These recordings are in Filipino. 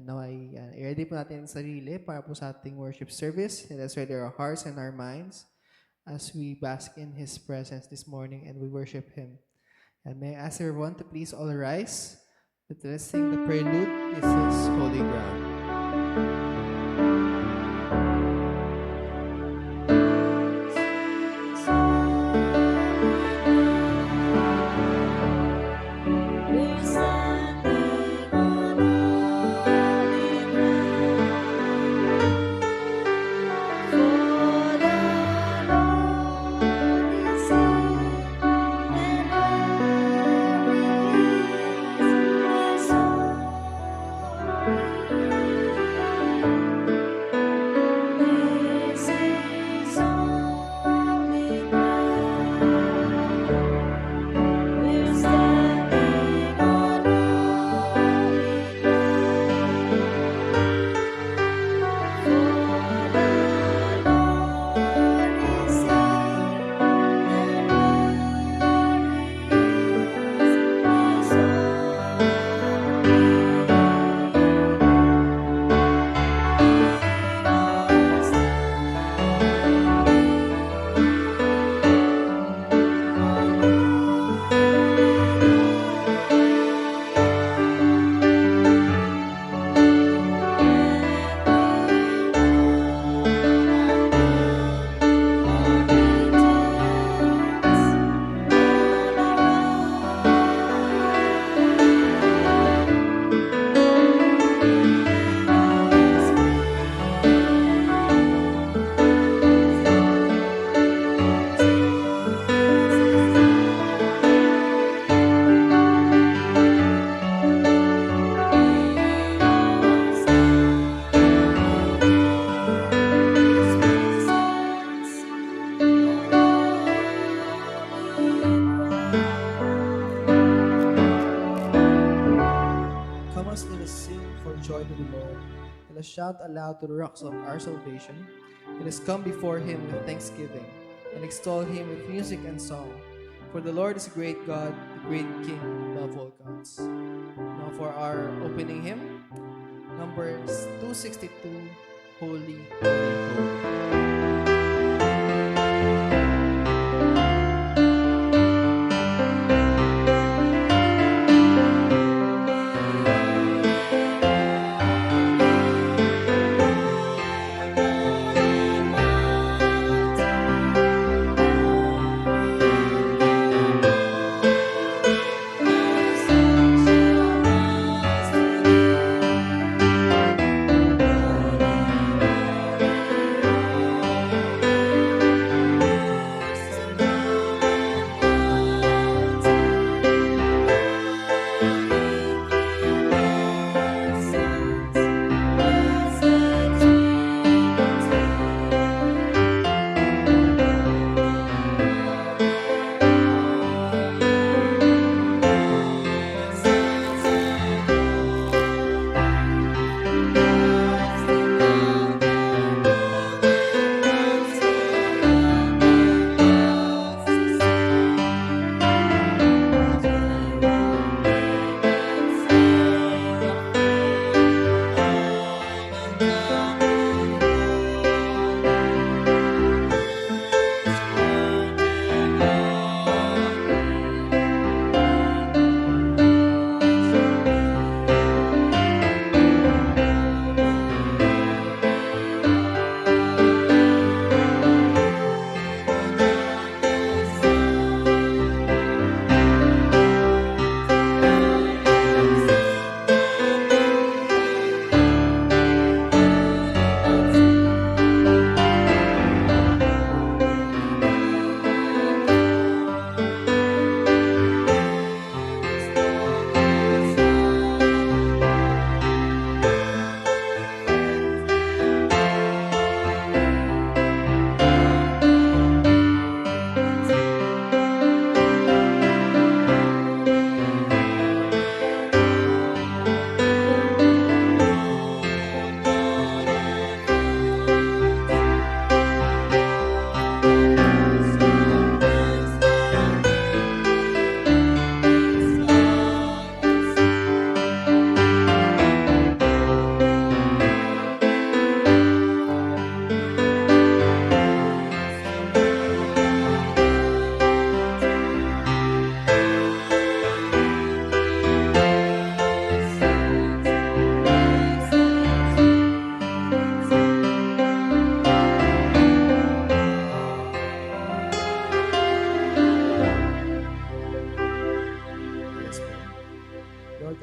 Now ay i-ready po natin ang sarili para po sa ating worship service. Let us ready our hearts and our minds as we bask in His presence this morning and we worship Him. And may I ask everyone to please all rise. Let us sing the prelude. This is Holy Ground. Let us shout aloud to the rocks of our salvation. Let us come before Him with thanksgiving and extol Him with music and song. For the Lord is a great God, the great King above all gods. Now for our opening hymn, Numbers 262, Holy, Holy, Holy.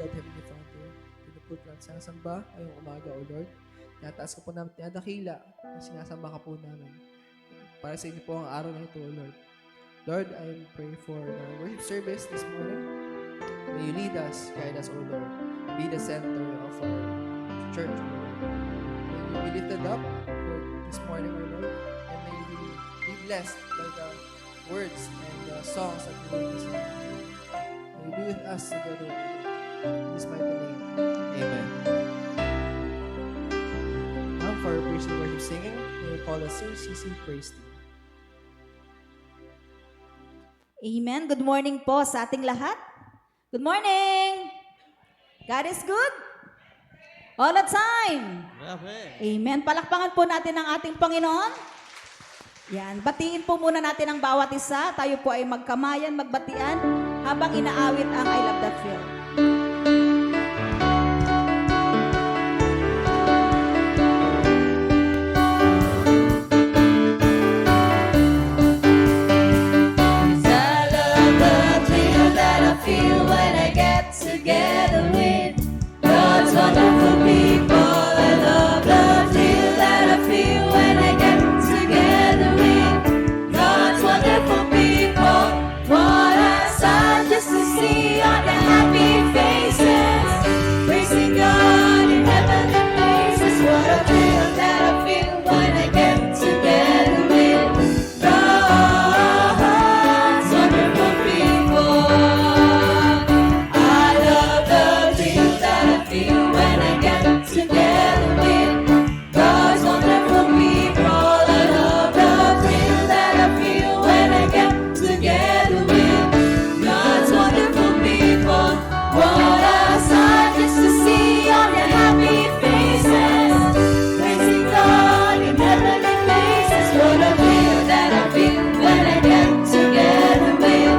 God, Heavenly Father, pinuput lang sinasamba ngayong umaga, O Lord. Tinataas ko po namin, tinadakila, na sinasamba ka po namin. Para sa inyo po ang araw na ito, O Lord. Lord, I pray for our worship service this morning. May you lead us, guide us, O Lord. Be the center of our church, O Lord. May you be lifted up for this morning, O Lord. And may you be blessed by the words and the songs that we will listen to. May you be with us together, O Lord. In this mighty name. Amen. Now for our praise and worship singing, may we call the CCC Praise Team. Amen. Good morning po sa ating lahat. Good morning. God is good. All the time. Amen. Palakpakan po natin ang ating Panginoon. Yan. Batiin po muna natin ang bawat isa. Tayo po ay magkamayan, magbatian habang inaawit ang I Love That Feel. Feel when I get together with God's wonderful people. I love the feel that I feel when I get together with God's wonderful people. What a sight just to see on their happy faces, praising God in heavenly places. What a thrill that I feel when I get together with God's wonderful people. Together with God's wonderful people. I love the thrill that I feel when I get together with God's wonderful people. What a sight just to see on their happy faces, praising God in heavenly places. What a thrill that I feel when I get together with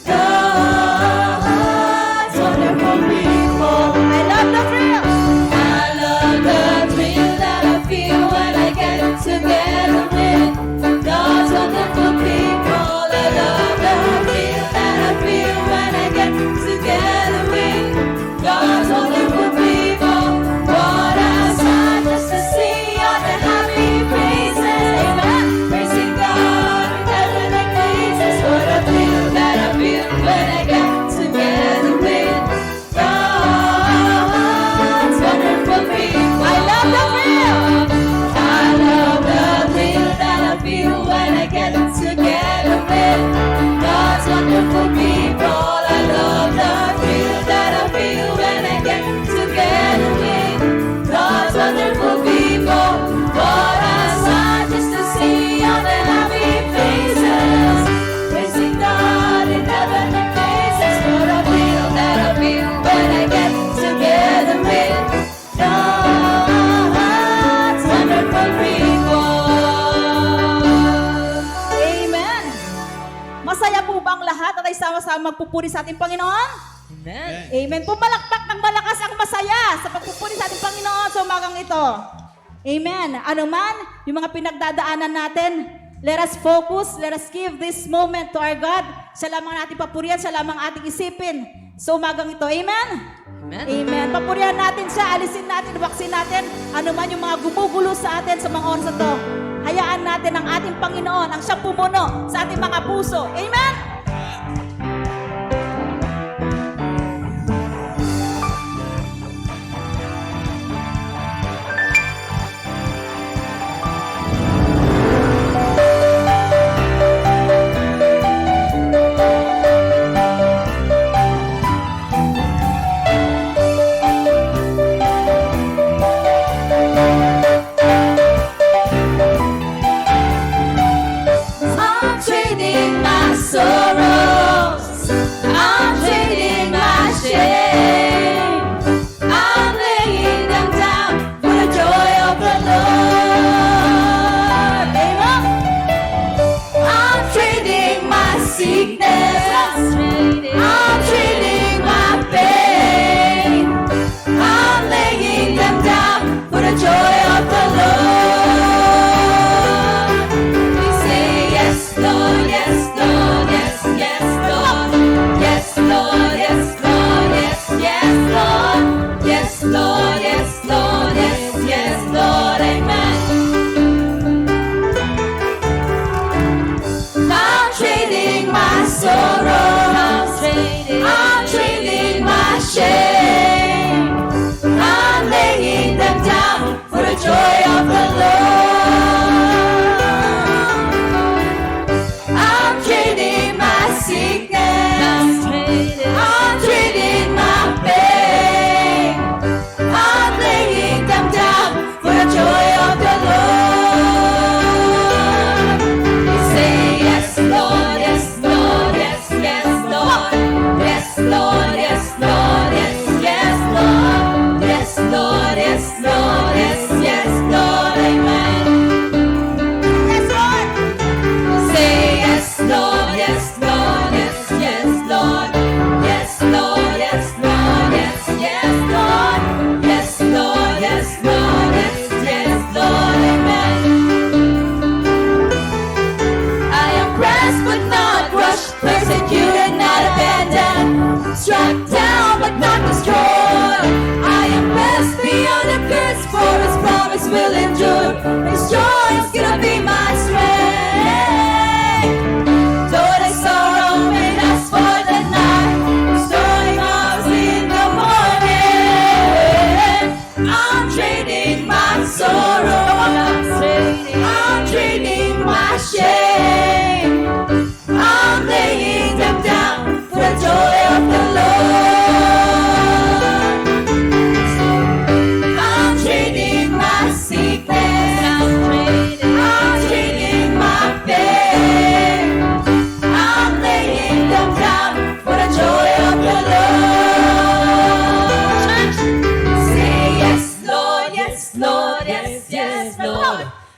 God's wonderful people. I love the thrill. Together with God's wonderful people. I love the feel that I feel when I get together with God's wonderful people. What a sight just to see all the happy faces. Amen. Praising God in heavenly places. What a feel that I feel when I get together with God's wonderful people. I love the thrill. Feel when I get together with God's wonderful people. I love the feel that I feel when I get together with God's wonderful people. What a sight just to see all the happy faces, praising God in heavenly places. What a feel that I feel when I get together with God's wonderful people. Masaya po ba ang lahat at ay sama-sama magpupuri sa ating Panginoon? Amen. Amen. Pumalakpak ng malakas ang masaya sa pagpupuri sa ating Panginoon sa umagang ito. Amen. Ano man, yung mga pinagdadaanan natin, let us focus, let us give this moment to our God. Siya lamang natin papurihan, siya lamang ating isipin sa umagang ito. Amen? Amen. Amen. Papurihan natin siya, alisin natin, ibaksin natin, ano man yung mga gumugulo sa atin sa mga oras na ito. Hayaan natin ang ating Panginoon, ang siyang pumuno sa ating mga puso. Amen? I'm trading my soul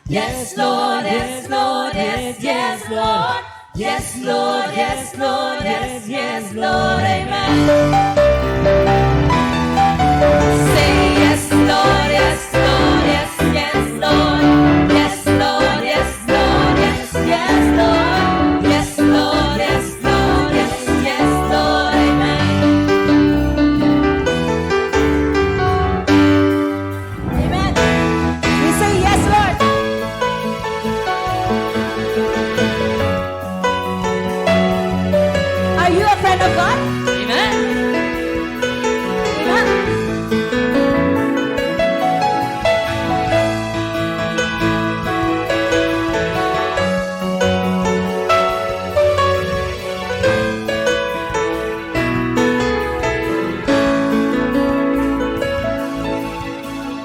Yes, Lord, yes, Lord, yes, yes, Lord. Yes, Lord, yes, Lord, yes, yes, Lord, amen. Say yes, Lord, yes, Lord, yes, yes, Lord. Yes, Lord, yes, Lord, yes, yes, Lord. Yes, Lord, yes, Lord, yes, yes, Lord, amen. Amen. We say yes, Lord. Are you a friend of God? Amen. Amen.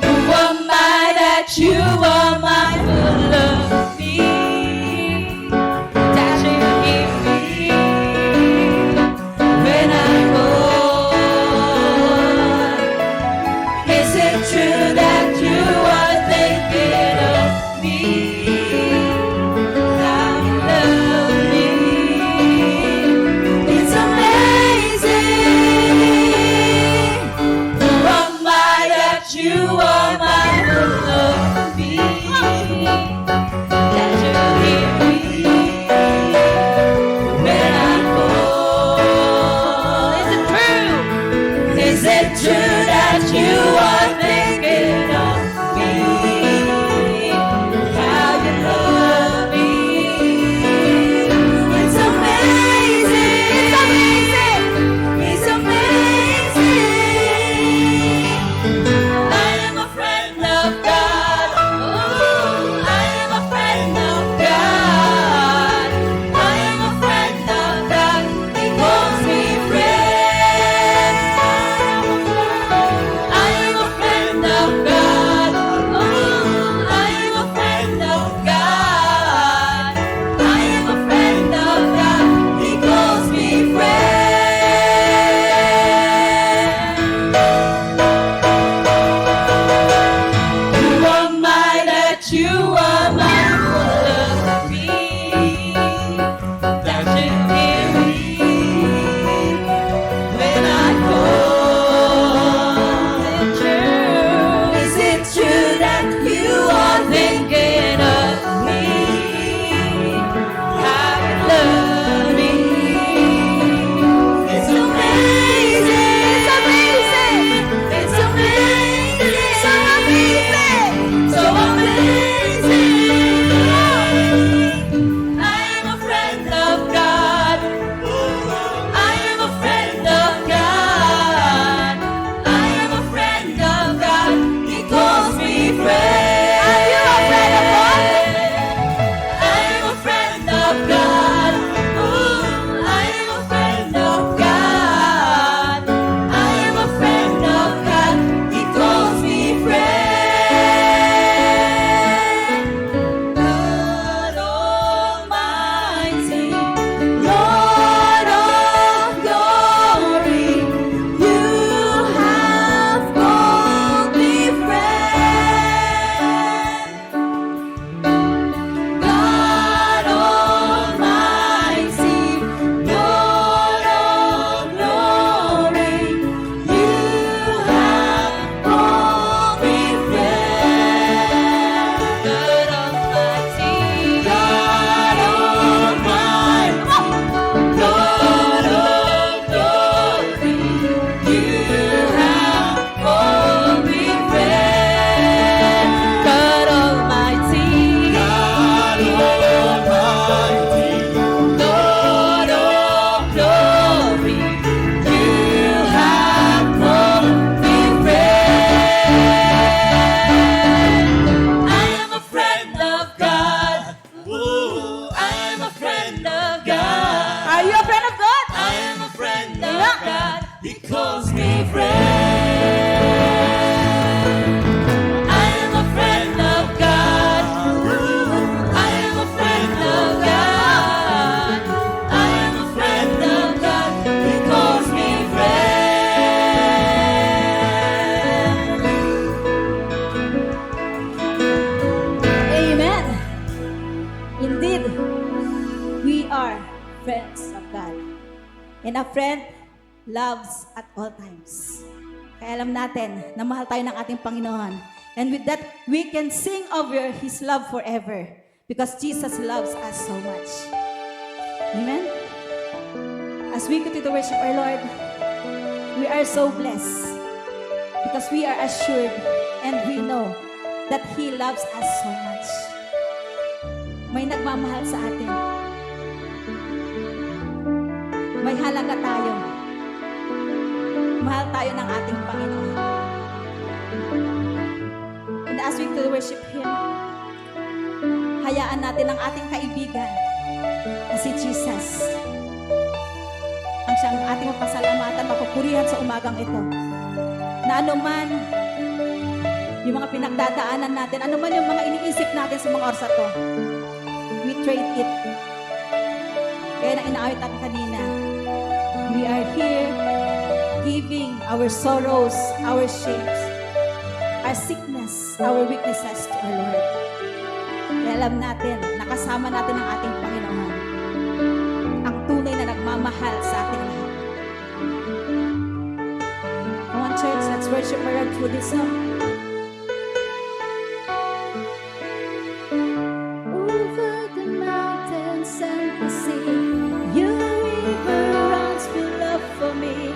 Who am I that you are mindful of me? That you hear me when I call. Is it true that you are thinking of me? How you love me? It's amazing. Who am I that you are mindful of me? That you hear me when I call. Is it true? Is it true that you are thinking of me? How you love me? It's amazing. It's amazing. It's amazing. I am a friend of God. Oh, I am a friend of God. I am a friend of God. He calls me friend. I am a friend loves at all times. Kaya alam natin na mahal tayo ng ating Panginoon. And with that, we can sing of His love forever because Jesus loves us so much. Amen? As we continue to worship our Lord, we are so blessed because we are assured and we know that He loves us so much. May nagmamahal sa atin. May halaga tayo. Mahal tayo ng ating Panginoon. And as we to worship Him, hayaan natin ang ating kaibigan na si Jesus. Ang siyang ating mapasalamatan, mapupurihan sa umagang ito. Na anuman yung mga pinagdadaanan natin, anuman yung mga iniisip natin sa mga oras na to, we trade it. Kaya na inaawit natin kanina, we are here giving our sorrows, our shames, our sickness, our weaknesses to our Lord. Kaya alam natin, nakasama natin ang ating Panginoon, ang tunay na nagmamahal sa ating lahat. Come on, church, let's worship our Lord through this song. Over the mountains and the sea, your river runs with love for me.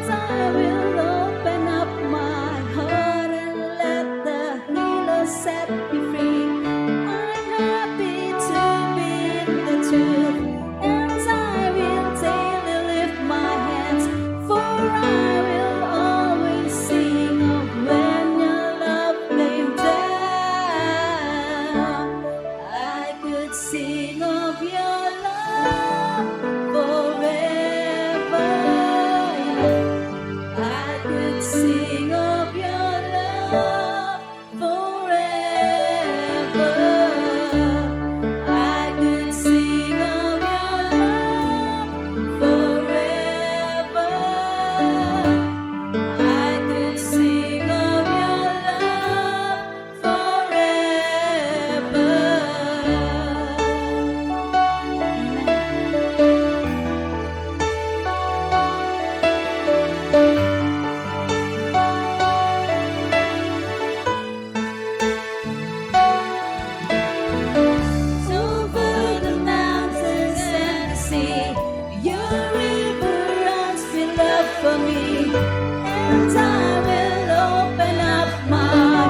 I will open up my heart and let the healer set me free. I'm happy to be in the truth, and I will daily lift my hands, for I will always sing of when your love came down. I could sing of your love forever. I could sing of your love forever. I could sing of your love forever. I could sing of your love forever. Over the mountains and the sea, your river runs with love for me, and I will open up my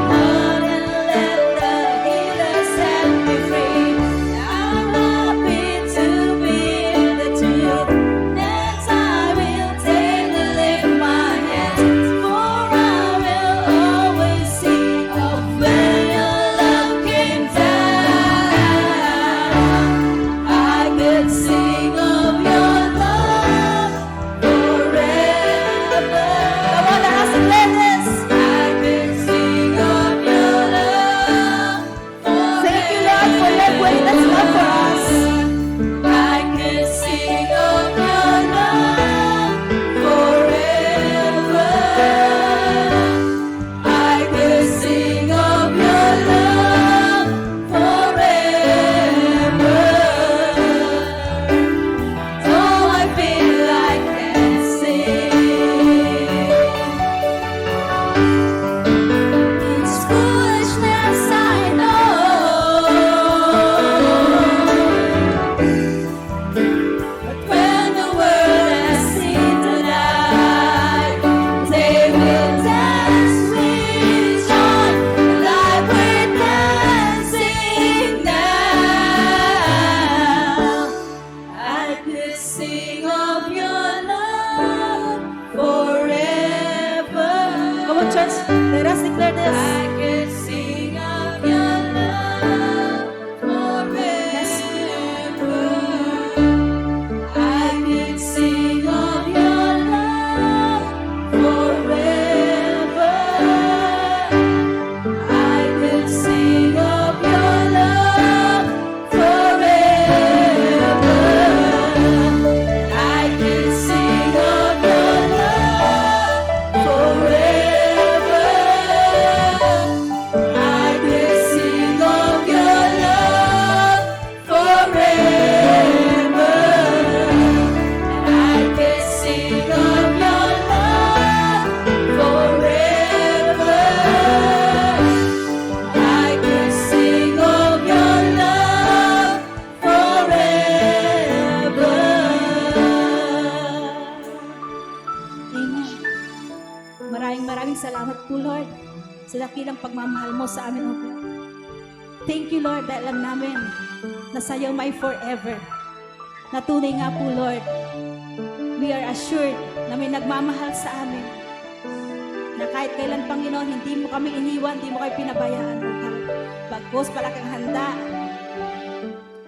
heart and let the healer set me free. I'm happy to be in the truth, and I will daily lift my hands, for I will always sing of when your love came down. I could sing of your love forever. Come on, let us declare this. I could sing of your love forever. Thank you, Lord, for your greatest love for us. I could sing of your love forever. I could sing of your love forever. Oh, I feel like dancing. It's foolishness, I know. But when the world has seen tonight, they will dance with joy like we're dancing now. I could sing of your love forever. Come on, church, let us declare this. I could sing of your love forever. I could sing of your love forever. I could sing of your love forever. I could sing of your love forever. Maraming salamat po, Lord, sa dakilang pagmamahal mo sa amin, O God. Thank you, Lord, dahil alam namin na sa'yo may forever. Na tunay nga po, Lord, we are assured na may nagmamahal sa amin. Na kahit kailan, Panginoon, hindi mo kami iniwan, hindi mo kami pinabayaan, O God. Bagkus pala kang handa.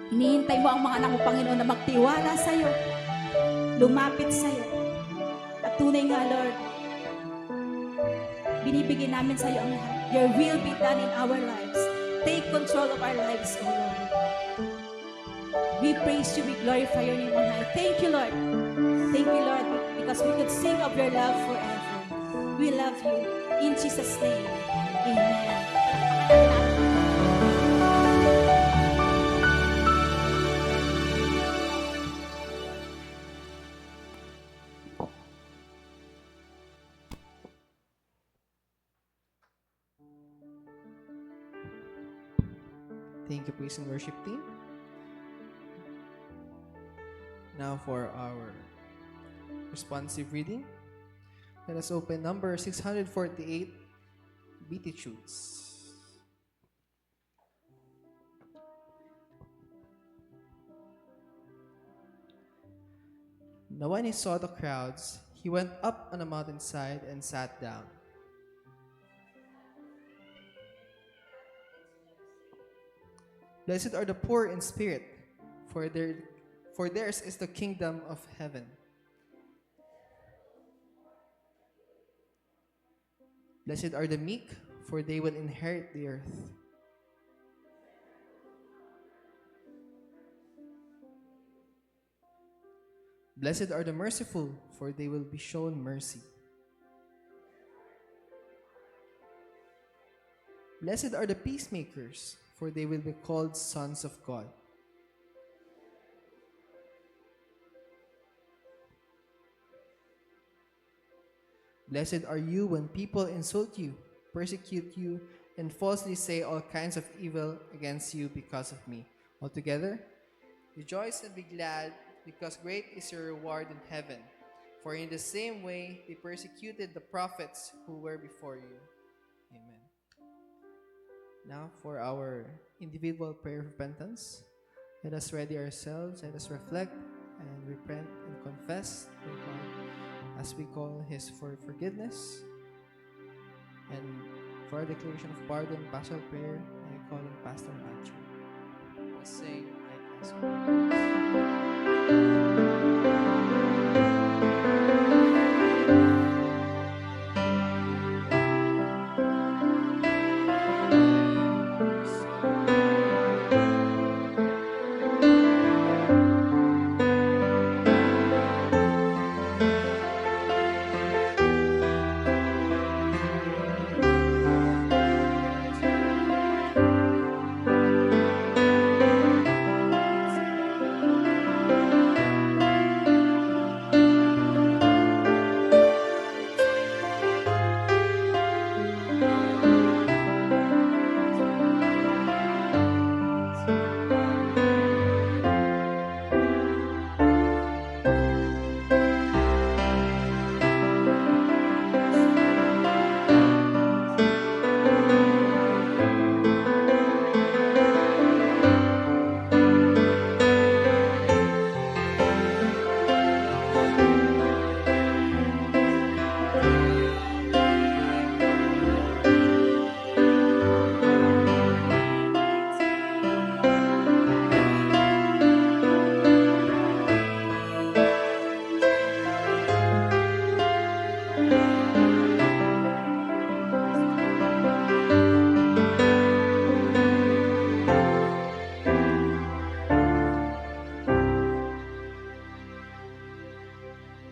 Hinihintay mo ang mga anak mo, Panginoon, na magtiwala sa'yo, lumapit sa'yo. At tunay nga, Lord, binibigyan namin sa'yo ang lahat. Your will be done in our lives. Take control of our lives, O Lord. We praise you, we glorify your name on high. Thank you, Lord. Thank you, Lord, because we could sing of your love forever. We love you. In Jesus' name, amen. Thank you, praise and worship team. Now for our responsive reading. Let us open number 648, Beatitudes. Now when he saw the crowds, he went up on a mountainside and sat down. Blessed are the poor in spirit, for theirs is the kingdom of heaven. Blessed are the meek, for they will inherit the earth. Blessed are the merciful, for they will be shown mercy. Blessed are the peacemakers, for they will be called sons of God. Blessed are you when people insult you, persecute you, and falsely say all kinds of evil against you because of me. Altogether, rejoice and be glad, because great is your reward in heaven. For in the same way they persecuted the prophets who were before you. Amen. Now for our individual prayer of repentance, let us ready ourselves, let us reflect and repent and confess to God as we call His for forgiveness. And for our declaration of pardon, pastoral prayer, I call on Pastor Matthew. Let's sing, I ask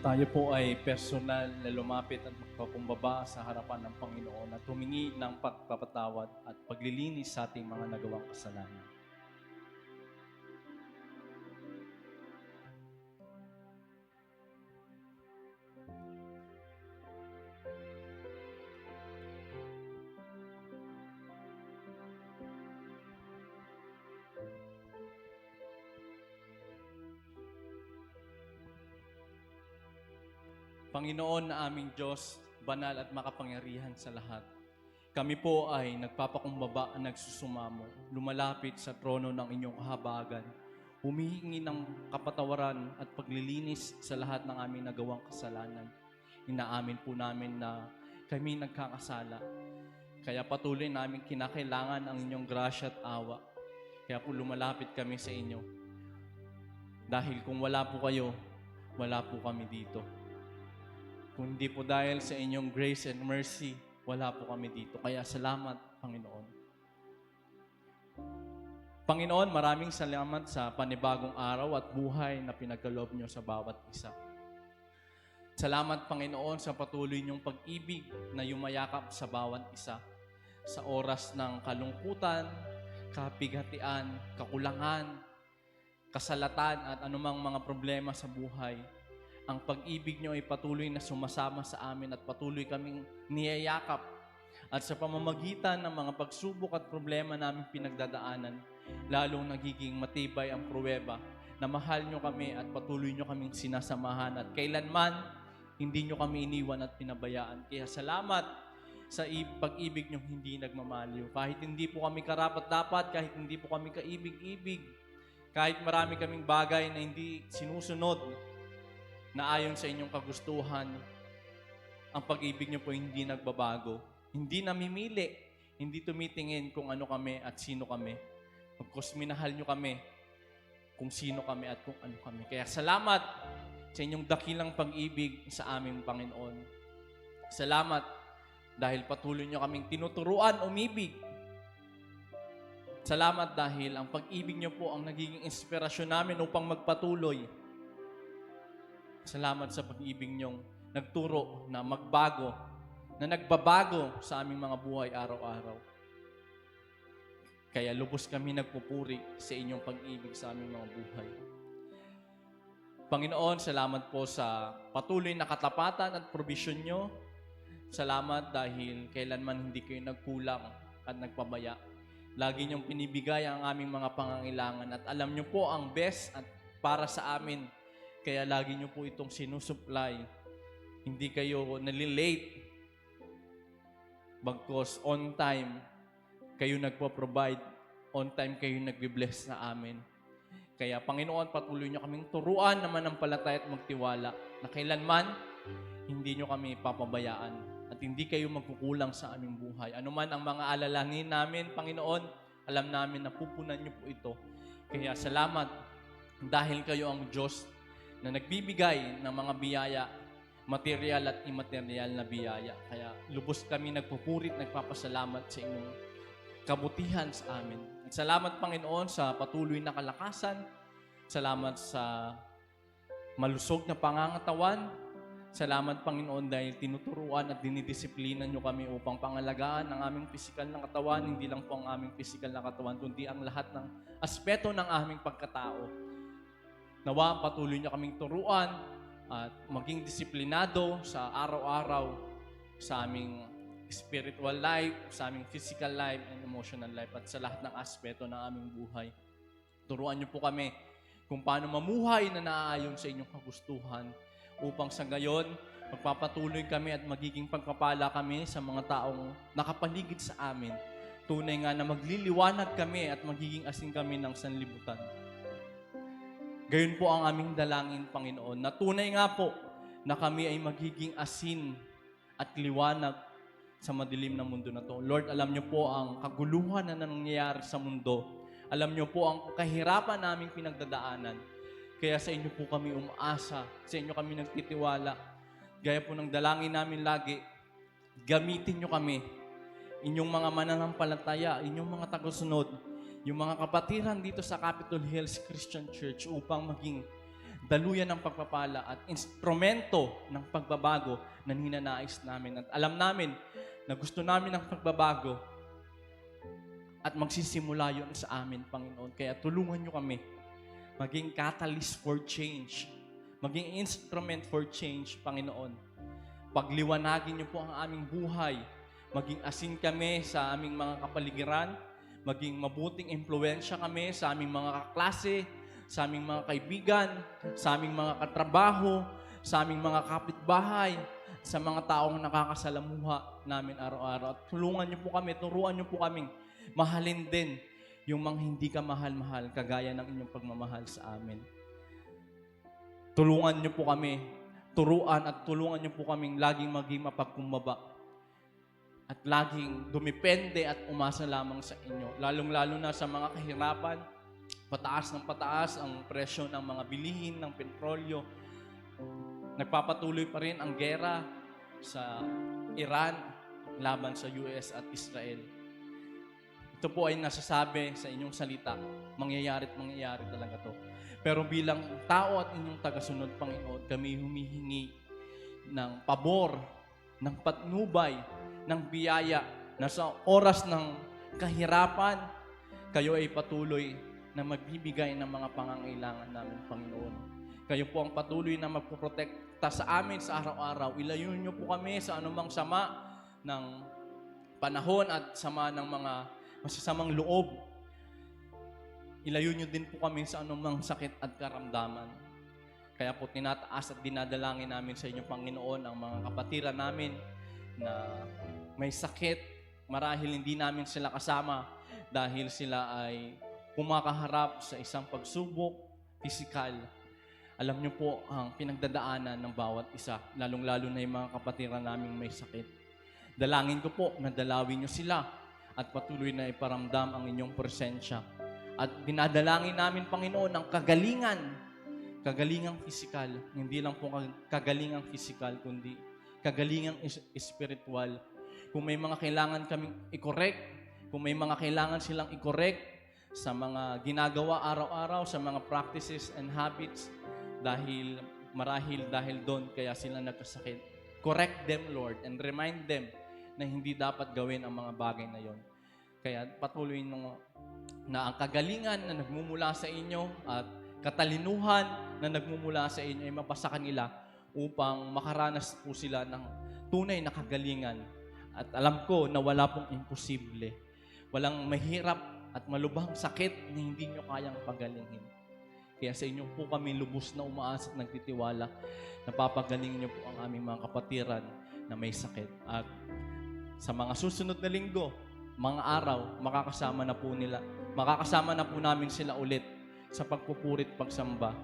Tayo po ay personal na lumapit at magpakumbaba sa harapan ng Panginoon at humingi ng pagpapatawad at paglilinis sa ating mga nagawang kasalanan. Panginoon na aming Diyos, banal at makapangyarihan sa lahat. Kami po ay nagpapakumbaba at nagsusumamo, lumalapit sa trono ng inyong kahabagan, humihingi ng kapatawaran at paglilinis sa lahat ng aming nagawang kasalanan. Inaamin po namin na kami nagkakasala. Kaya patuloy namin kinakailangan ang inyong grasya at awa. Kaya po lumalapit kami sa inyo. Dahil kung wala po kayo, wala po kami dito. Kung hindi po dahil sa inyong grace and mercy, wala po kami dito. Kaya salamat, Panginoon. Panginoon, maraming salamat sa panibagong araw at buhay na pinagkaloob niyo sa bawat isa. Salamat, Panginoon, sa patuloy niyong pag-ibig na yumayakap sa bawat isa. Sa oras ng kalungkutan, kapighatian, kakulangan, kasalatan at anumang mga problema sa buhay, ang pag-ibig niyo ay patuloy na sumasama sa amin at patuloy kaming niyayakap. At sa pamamagitan ng mga pagsubok at problema namin pinagdadaanan, lalong nagiging matibay ang pruweba na mahal niyo kami at patuloy niyo kaming sinasamahan at kailanman hindi niyo kami iniwan at pinabayaan. Kaya salamat sa pag-ibig niyo hindi nagmamaliw. Kahit hindi po kami karapat-dapat, kahit hindi po kami kaibig-ibig, kahit marami kaming bagay na hindi sinusunod na ayon sa inyong kagustuhan, ang pag-ibig niyo po hindi nagbabago. Hindi namimili, hindi tumitingin kung ano kami at sino kami. Pagkos minahal niyo kami, kung sino kami at kung ano kami. Kaya salamat sa inyong dakilang pag-ibig sa aming Panginoon. Salamat dahil patuloy niyo kaming tinuturuan umibig. Salamat dahil ang pag-ibig niyo po ang nagiging inspirasyon namin upang magpatuloy. Salamat sa pag-ibig niyong nagturo na magbago, na nagbabago sa aming mga buhay araw-araw. Kaya lubos kami nagpupuri sa inyong pag-ibig sa aming mga buhay. Panginoon, salamat po sa patuloy na katapatan at provision niyo. Salamat dahil kailanman hindi kayo nagkulang at nagpabaya. Lagi niyong pinibigay ang aming mga pangangailangan at alam niyo po ang best at para sa amin. Kaya lagi niyo po itong sinusupply. Hindi kayo nalilate. Bagkos on time, kayo nagpo-provide. On time, kayo nagbe-bless na amin. Kaya Panginoon, patuloy niyo kaming turuan naman ng palataya at magtiwala na kailanman hindi niyo kami papabayaan at hindi kayo magkukulang sa aming buhay. Ano man ang mga alalahanin namin, Panginoon, alam namin na pupunan niyo po ito. Kaya salamat dahil kayo ang Diyos na nagbibigay ng mga biyaya, material at immaterial na biyaya. Kaya lubos kami nagpupurit, nagpapasalamat sa inyong kabutihan sa amin. At salamat, Panginoon, sa patuloy na kalakasan. Salamat sa malusog na pangangatawan. Salamat, Panginoon, dahil tinuturuan at dinidisiplina niyo kami upang pangalagaan ang aming pisikal na katawan, hindi lang po ang aming pisikal na katawan, kundi ang lahat ng aspeto ng aming pagkatao. Nawa, patuloy niyo kaming turuan at maging disiplinado sa araw-araw sa aming spiritual life, sa aming physical life and emotional life at sa lahat ng aspeto ng aming buhay. Turuan niyo po kami kung paano mamuhay na naaayon sa inyong kagustuhan upang sa gayon, magpapatuloy kami at magiging pagpapala kami sa mga taong nakapaligid sa amin. Tunay nga na magliliwanag kami at magiging asin kami ng sanlibutan. Gayon po ang aming dalangin, Panginoon, na tunay nga po na kami ay magiging asin at liwanag sa madilim na mundo na to. Lord, alam niyo po ang kaguluhan na nangyayari sa mundo. Alam niyo po ang kahirapan naming pinagdadaanan. Kaya sa inyo po kami umaasa, sa inyo kami nagtitiwala. Gaya po ng dalangin namin lagi, gamitin niyo kami, inyong mga mananampalataya, inyong mga tagasunod, yung mga kapatiran dito sa Capitol Hills Christian Church upang maging daluyan ng pagpapala at instrumento ng pagbabago na ninanais namin. At alam namin na gusto namin ng pagbabago at magsisimula yun sa amin, Panginoon. Kaya tulungan nyo kami maging catalyst for change, maging instrument for change, Panginoon. Pagliwanagin nyo po ang aming buhay, maging asin kami sa aming mga kapaligiran, maging mabuting impluwensya kami sa aming mga kaklase, sa aming mga kaibigan, sa aming mga katrabaho, sa aming mga kapitbahay, sa mga taong nakakasalamuha namin araw-araw. At tulungan niyo po kami, turuan niyo po kaming mahalin din yung mga hindi ka mahal-mahal, kagaya ng inyong pagmamahal sa amin. Tulungan niyo po kami, turuan at tulungan niyo po kaming laging maging mapagkumbaba at laging dumipende at umasa lamang sa inyo. Lalong-lalo na sa mga kahirapan, pataas ng pataas ang presyo ng mga bilihin, ng petrolyo. Nagpapatuloy pa rin ang gera sa Iran laban sa US at Israel. Ito po ay nasasabi sa inyong salita. Mangyayari at mangyayari talaga to. Pero bilang tao at inyong tagasunod, Panginoon, kami humihingi ng pabor, ng patnubay, ng biyaya na sa oras ng kahirapan, kayo ay patuloy na magbibigay ng mga pangangailangan namin, Panginoon. Kayo po ang patuloy na magpoprotekta sa amin sa araw-araw. Ilayo niyo po kami sa anumang sama ng panahon at sama ng mga masasamang loob. Ilayo niyo din po kami sa anumang sakit at karamdaman. Kaya po tinataas at dinadalangin namin sa inyo, Panginoon, ang mga kapatiran namin na may sakit. Marahil hindi namin sila kasama dahil sila ay kumakaharap sa isang pagsubok, pisikal. Alam niyo po ang pinagdadaanan ng bawat isa, lalong-lalo na yung mga kapatiran naming may sakit. Dalangin ko po na dalawin niyo sila at patuloy na iparamdam ang inyong presensya. At dinadalangin namin, Panginoon, ang kagalingang pisikal. Hindi lang po kagalingang pisikal, kundi kagalingang espiritual. Kung may mga kailangan kaming i-correct, kung may mga kailangan silang i-correct sa mga ginagawa araw-araw, sa mga practices and habits, marahil dahil doon kaya sila nagkasakit. Correct them, Lord, and remind them na hindi dapat gawin ang mga bagay na yon. Kaya patuloy na ang kagalingan na nagmumula sa inyo at katalinuhan na nagmumula sa inyo ay mapasa kanila upang makaranas po sila ng tunay na kagalingan. At alam ko na wala pong imposible. Walang mahirap at malubhang sakit na hindi nyo kayang pagalingin. Kaya sa inyo po kami lubos na umaasa at nagtitiwala na papagalingin nyo po ang aming mga kapatiran na may sakit. At sa mga susunod na linggo, mga araw, makakasama na po namin sila ulit sa pagpupurit pagsamba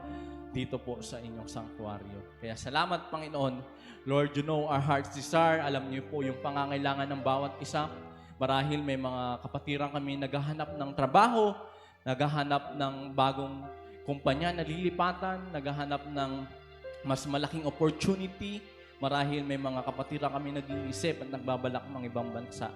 dito po sa inyong sanktuaryo. Kaya salamat, Panginoon. Lord, you know our heart's desire. Alam niyo po yung pangangailangan ng bawat isa. Marahil may mga kapatiran kami naghahanap ng trabaho, naghahanap ng bagong kumpanya na lilipatan, naghahanap ng mas malaking opportunity. Marahil may mga kapatiran kami nag-iisip at nagbabalak ng ibang bansa.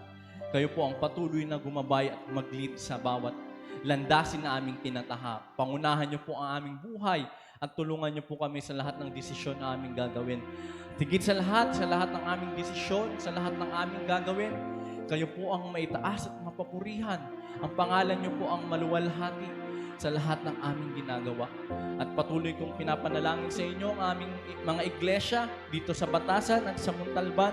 Kayo po ang patuloy na gumabay at mag-lead sa bawat landasin na aming tinatahak. Pangunahan niyo po ang aming buhay at tulungan niyo po kami sa lahat ng desisyon na aming gagawin. Tigit sa lahat ng aming desisyon, sa lahat ng aming gagawin, kayo po ang maitaas at mapapurihan. Ang pangalan niyo po ang maluwalhati sa lahat ng aming ginagawa. At patuloy kong pinapanalangin sa inyo ang aming mga iglesia dito sa Batasan at sa Montalban.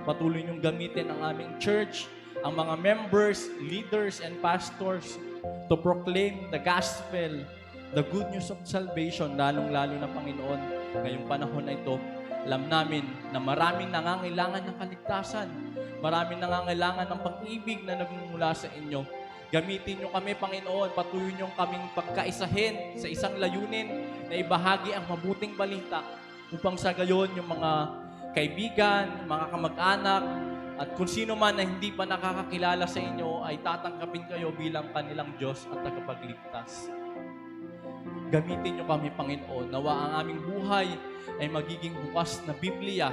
Patuloy niyong gamitin ang aming church, ang mga members, leaders, and pastors to proclaim the gospel, the good news of salvation, lalong-lalo na, Panginoon, ngayong panahon na ito. Alam namin na maraming nangangailangan ng kaligtasan, maraming nangangailangan ng pag-ibig na nagmumula sa inyo. Gamitin niyo kami, Panginoon, patuloy niyo kaming pagkaisahin sa isang layunin na ibahagi ang mabuting balita upang sa gayon yung mga kaibigan, mga kamag-anak, at kung sino man na hindi pa nakakakilala sa inyo ay tatanggapin kayo bilang kanilang Diyos at tagapagligtas. Gamitin niyo kami, Panginoon. Nawa ang aming buhay ay magiging bukas na Biblia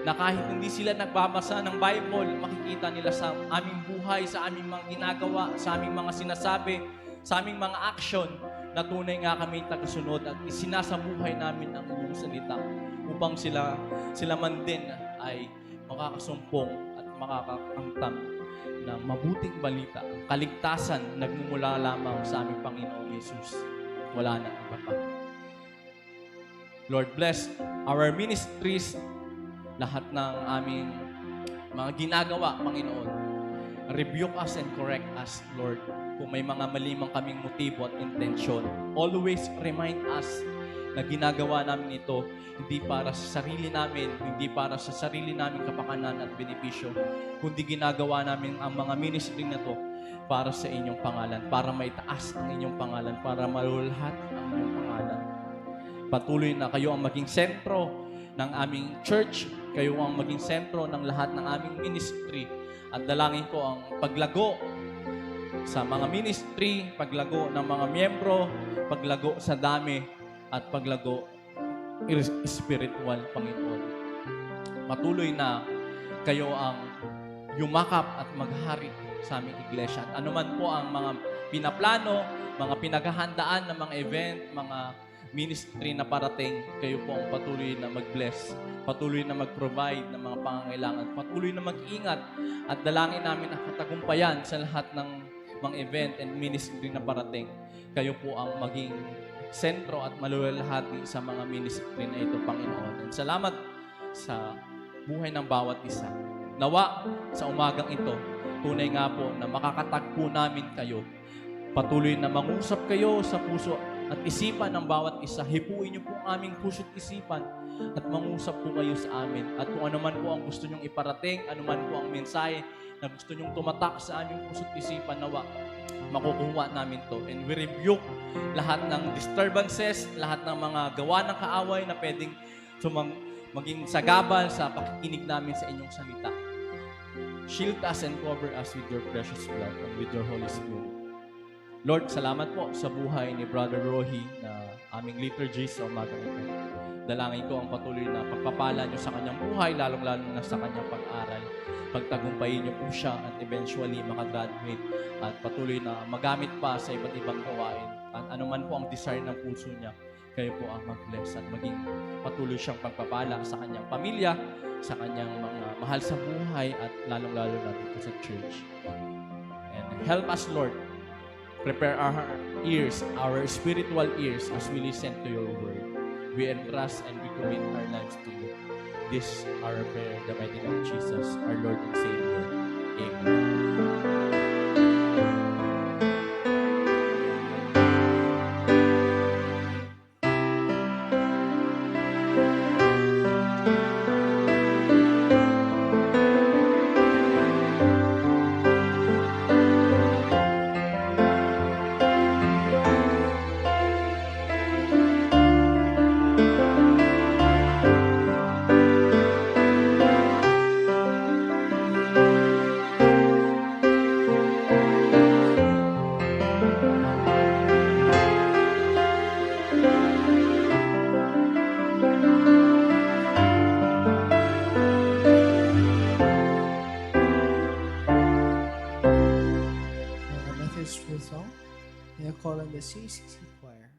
na kahit hindi sila nagbabasa ng Bible, makikita nila sa aming buhay, sa aming mga ginagawa, sa aming mga sinasabi, sa aming mga action na tunay nga kami tagasunod at isinasabuhay namin ang inyong salita upang sila man din ay makakasumpong at makakakamtam ng mabuting balita, kaligtasan nagmumula lamang sa aming Panginoong Yesus. Wala na iba pa. Lord, bless our ministries, lahat ng aming mga ginagawa, Panginoon. Rebuke us and correct us, Lord. Kung may mga malimang kaming motibo at intensyon, always remind us na ginagawa namin ito hindi para sa sarili namin, hindi para sa sarili namin kapakanan at benepisyo, kundi ginagawa namin ang mga ministry na to para sa inyong pangalan, para maitaas ang inyong pangalan, para malulhat ang inyong pangalan. Patuloy na kayo ang maging sentro ng aming church, kayo ang maging sentro ng lahat ng aming ministry. At dalangin ko ang paglago sa mga ministry, paglago ng mga miyembro, paglago sa dami, at paglago spiritual, Panginoon. Patuloy na kayo ang yumakap at maghari sa aming iglesia. At anuman po ang mga pinaplano, mga pinaghahandaan ng mga event, mga ministry na parating, kayo po ang patuloy na mag-bless, patuloy na mag-provide ng mga pangangailangan, patuloy na mag-ingat, at dalangin namin ang katagumpayan sa lahat ng mga event and ministry na parating. Kayo po ang maging sentro at maluwalhati sa mga ministry na ito, Panginoon. And salamat sa buhay ng bawat isa. Nawa sa umagang ito, tunay nga po na makakatagpo namin kayo. Patuloy na mangusap kayo sa puso at isipan ng bawat isa. Hipuin niyo po ang aming puso't isipan at mangusap po kayo sa amin. At kung ano man po ang gusto nyong iparating, ano man po ang mensahe na gusto nyong tumatak sa aming puso't isipan, nawa makukuha namin to. And we rebuke lahat ng disturbances, lahat ng mga gawa ng kaaway na pwedeng maging sagabal sa pakikinig namin sa inyong salita. Shield us and cover us with your precious blood and with your Holy Spirit. Lord, salamat po sa buhay ni Brother Rohi na aming liturgy sa umagang ito. Dalangin ko ang patuloy na pagpapala niyo sa kanyang buhay, lalong-lalo na sa kanyang pag-aral. Pagtagumpayin niyo po siya at eventually makagraduate at patuloy na magamit pa sa iba't ibang gawain. At anuman po ang desire ng puso niya, kayo po ang mag-bless at maging patuloy siyang pagpapala sa kanyang pamilya, sa kanyang mga mahal sa buhay at lalong-lalo na dito sa church. And help us, Lord, prepare our ears, our spiritual ears as we listen to your word. We entrust and we commit our lives to you. This our prayer in the mighty name of Jesus, our Lord and Savior. Amen. A Methodist Full Song. May I call on the CCC Choir.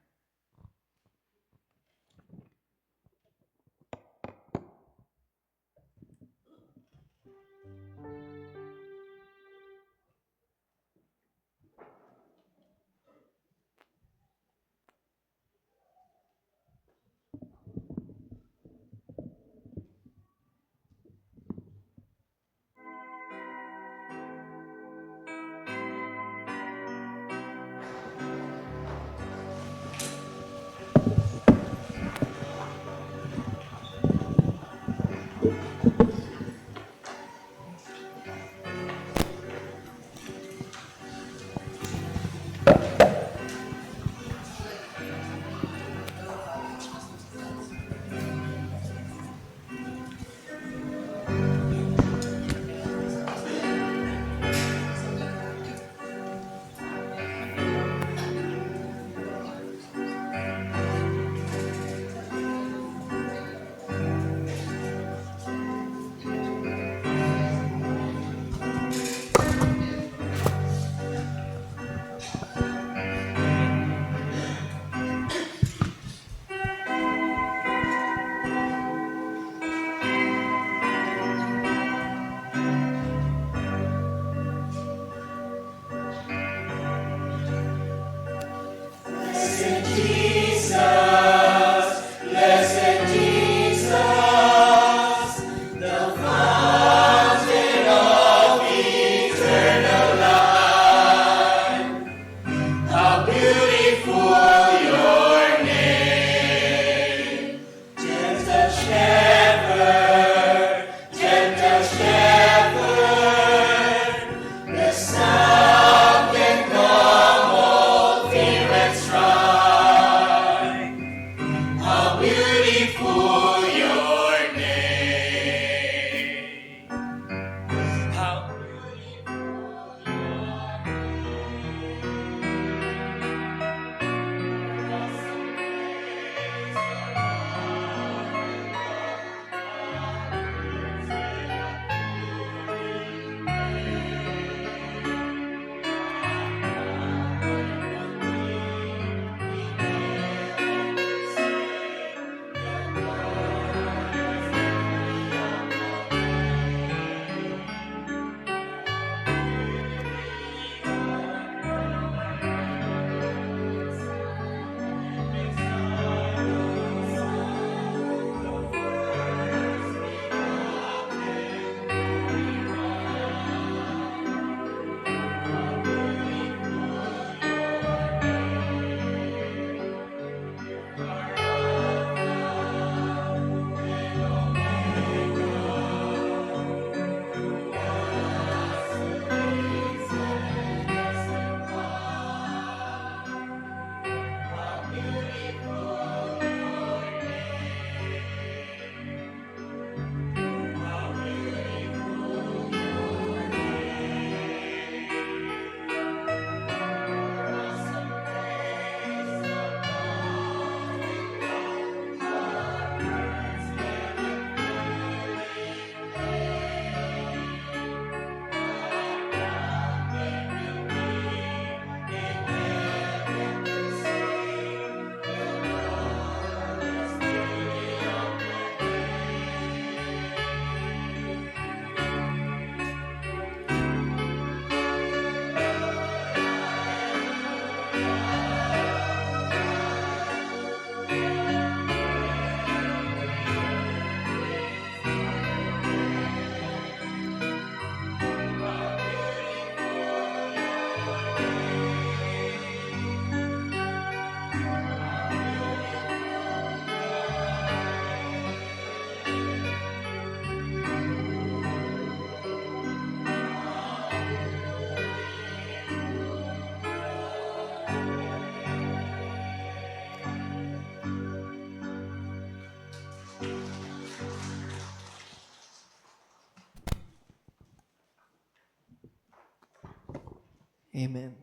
Amen.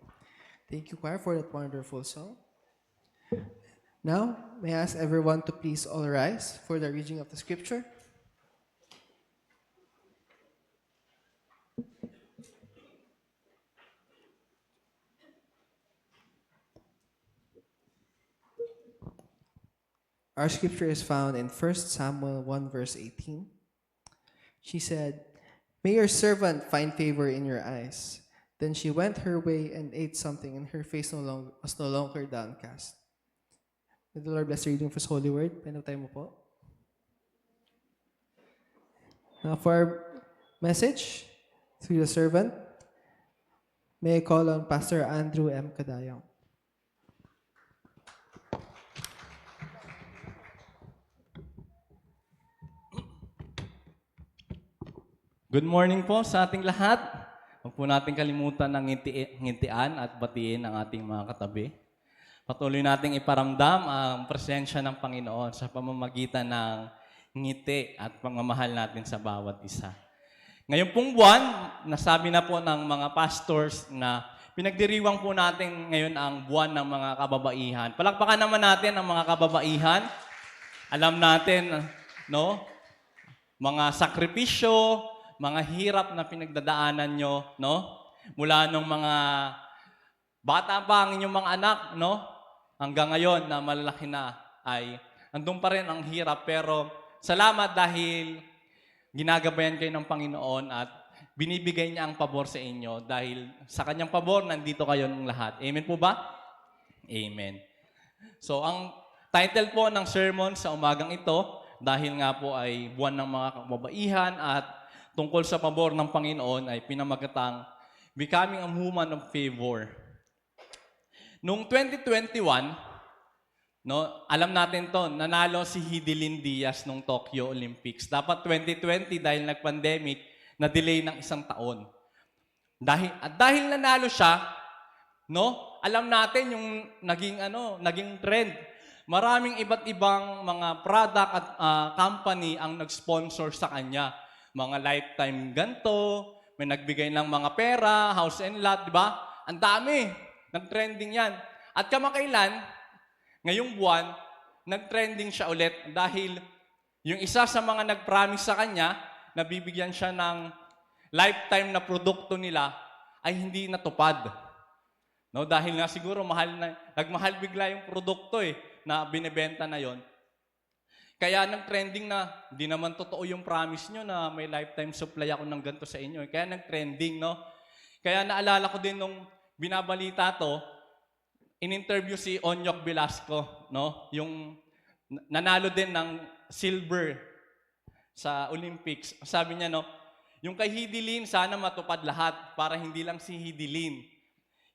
Thank you, choir, for that wonderful song. Now, may I ask everyone to please all rise for the reading of the scripture. Our scripture is found in 1 Samuel 1 verse 18. She said, "May your servant find favor in your eyes." Then she went her way and ate something, and her face was no longer downcast. May the Lord bless the reading of His holy word. Pinatay mo po. Now for our message through the servant, may I call on Pastor Andrew M. Cadayong. Good morning po sa ating lahat. Huwag po natin kalimutan ng ngintian at batiin ang ating mga katabi. Patuloy nating iparamdam ang presensya ng Panginoon sa pamamagitan ng ngiti at pagmamahal natin sa bawat isa. Ngayon pong buwan, nasabi na po ng mga pastors na pinagdiriwang po natin ngayon ang buwan ng mga kababaihan. Palakpakan naman natin ang mga kababaihan. Alam natin, no? Mga sakripisyo, mga hirap na pinagdadaanan nyo, no? Mula nung mga bata pa ang inyong mga anak, no? Hanggang ngayon na malalaki na ay andun pa rin ang hirap. Pero salamat dahil ginagabayan kayo ng Panginoon at binibigay niya ang pabor sa inyo. Dahil sa kanyang pabor, nandito kayo ng lahat. Amen po ba? Amen. So, ang title po ng sermon sa umagang ito, dahil nga po ay buwan ng mga kababaihan at tungkol sa pabor ng Panginoon ay pinamagatang Becoming a Woman of Favor. Noong 2021, no, alam natin to, nanalo si Hidilyn Diaz nung Tokyo Olympics. Dapat 2020 dahil nag-pandemic, na-delay ng 1 taon. Dahil nanalo siya, no, alam natin yung naging trend. Maraming iba't ibang mga product at company ang nag-sponsor sa kanya. Mga lifetime ganto, may nagbigay ng mga pera, house and lot, di ba? Ang dami. Nag-trending yan. At kamakailan, ngayong buwan, nag-trending siya ulit dahil yung isa sa mga nag-promise sa kanya, na bibigyan siya ng lifetime na produkto nila, ay hindi natupad. No, dahil nga siguro nagmahal bigla yung produkto na binebenta na yon. Kaya nag-trending na, di naman totoo yung promise nyo na may lifetime supply ako ng ganito sa inyo. Kaya nag-trending, no? Kaya naalala ko din nung binabalita to, in-interview si Onyok Velasco, no? Yung nanalo din ng silver sa Olympics. Sabi niya, no? Yung kay Hidilyn, sana matupad lahat para hindi lang si Hidilyn.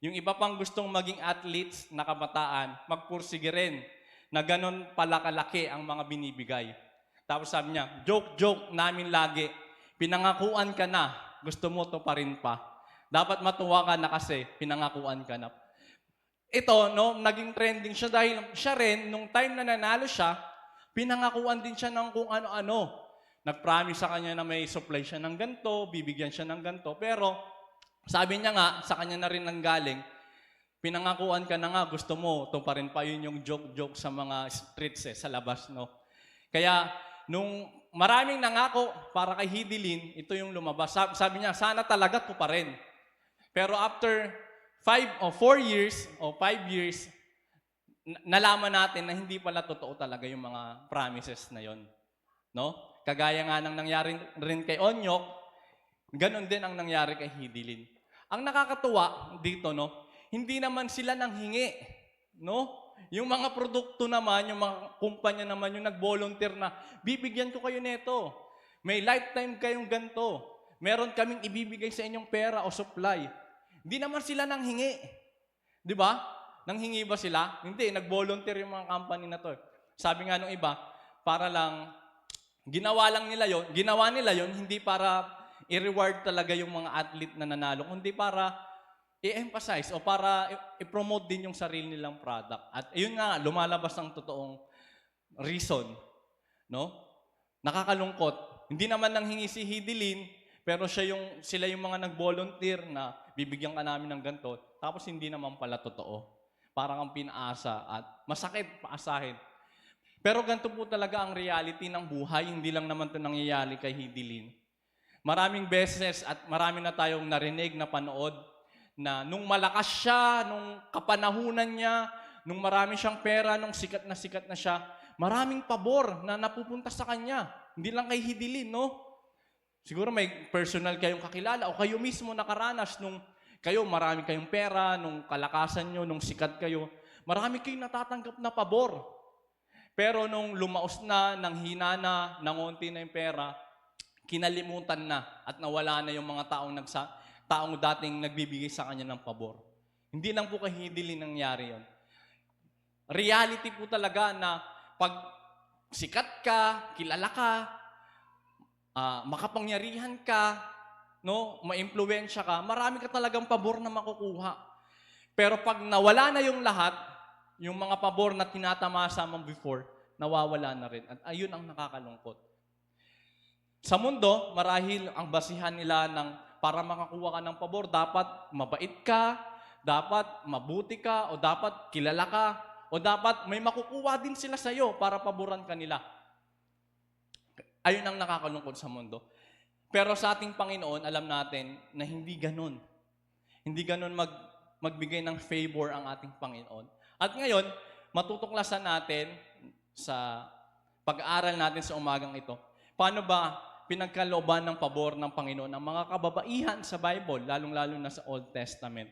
Yung iba pang gustong maging athletes na kabataan, magpursige rin na ganun pala kalaki ang mga binibigay. Tapos sabi niya, joke namin lagi, pinangakuan ka na, gusto mo to pa rin pa. Dapat matuwa ka na kasi, pinangakuan ka na. Ito, no, naging trending siya dahil siya rin, nung time na nanalo siya, pinangakuan din siya ng kung ano-ano. Nag-promise sa kanya na may supply siya ng ganito, bibigyan siya ng ganito. Pero sabi niya nga, sa kanya na rin nanggaling, pinangakuan ka na nga, gusto mo, ito pa rin pa yun yung joke sa mga streets sa labas, no? Kaya, nung maraming nangako para kay Hidilyn, ito yung lumabas. Sabi niya, sana talaga ito pa rin. Pero after 5 years, nalaman natin na hindi pala totoo talaga yung mga promises na yon, no? Kagaya nga ng nangyari rin kay Onyok, ganon din ang nangyari kay Hidilyn. Ang nakakatuwa dito, no? Hindi naman sila nanghingi, no? Yung mga produkto naman, yung mga kumpanya naman yung nag-volunteer na, bibigyan ko kayo nito. May lifetime kayong ganito. Meron kaming ibibigay sa inyong pera o supply. Hindi naman sila nanghingi. Di ba? Nanghingi ba sila? Hindi, nag-volunteer yung mga company na to. Sabi nga nung iba, para lang, ginawa nila yon hindi para i-reward talaga yung mga athlete na nanalo, kundi para i-emphasize o para i-promote din yung sarili nilang product. At yun nga, lumalabas ang totoong reason. No? Nakakalungkot. Hindi naman nanghingi si Hidilyn, pero sila yung mga nag-volunteer na bibigyan ka namin ng ganito, tapos hindi naman pala totoo. Parang ang pinaasa at masakit paasahin. Pero ganito po talaga ang reality ng buhay, hindi lang naman ito nangyayari kay Hidilyn. Maraming beses at marami na tayong narinig na panood na nung malakas siya, nung kapanahunan niya, nung marami siyang pera, nung sikat na siya, maraming pabor na napupunta sa kanya. Hindi lang kay Hidilyn, no? Siguro may personal kayong kakilala o kayo mismo nakaranas nung kayo, marami kayong pera, nung kalakasan nyo, nung sikat kayo, marami kayong natatanggap na pabor. Pero nung lumaos na, nang hina na, nangonti na yung pera, kinalimutan na at nawala na yung mga taong dating nagbibigay sa kanya ng pabor. Hindi lang po kay Hidilyn nangyari yon. Reality po talaga na pag sikat ka, kilala ka, makapangyarihan ka, no, maimpluwensya ka, marami ka talagang pabor na makukuha. Pero pag nawala na yung lahat, yung mga pabor na tinatamasa mo before, nawawala na rin. At ayun ang nakakalungkot. Sa mundo, marahil ang basihan nila para makakuha ka ng pabor, dapat mabait ka, dapat mabuti ka, o dapat kilala ka, o dapat may makukuha din sila sa'yo para paboran ka nila. Ayun ang nakakalungkot sa mundo. Pero sa ating Panginoon, alam natin na hindi ganun. Hindi ganun magbigay ng favor ang ating Panginoon. At ngayon, matutuklasan natin sa pag-aaral natin sa umagang ito, paano ba pinagkalooban ng pabor ng Panginoon ang mga kababaihan sa Bible, lalong-lalo na sa Old Testament.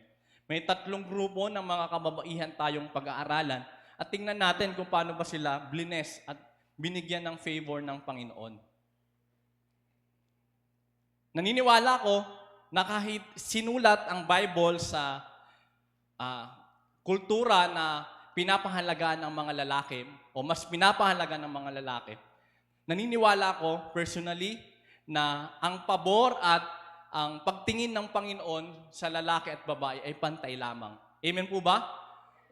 May 3 grupo ng mga kababaihan tayong pag-aaralan at tingnan natin kung paano ba sila blines at binigyan ng favor ng Panginoon. Naniniwala ko na kahit sinulat ang Bible sa kultura na pinapahalagaan ng mga lalaki o mas pinapahalagaan ng mga lalaki, naniniwala ko personally na ang pabor at ang pagtingin ng Panginoon sa lalaki at babae ay pantay lamang. Amen po ba?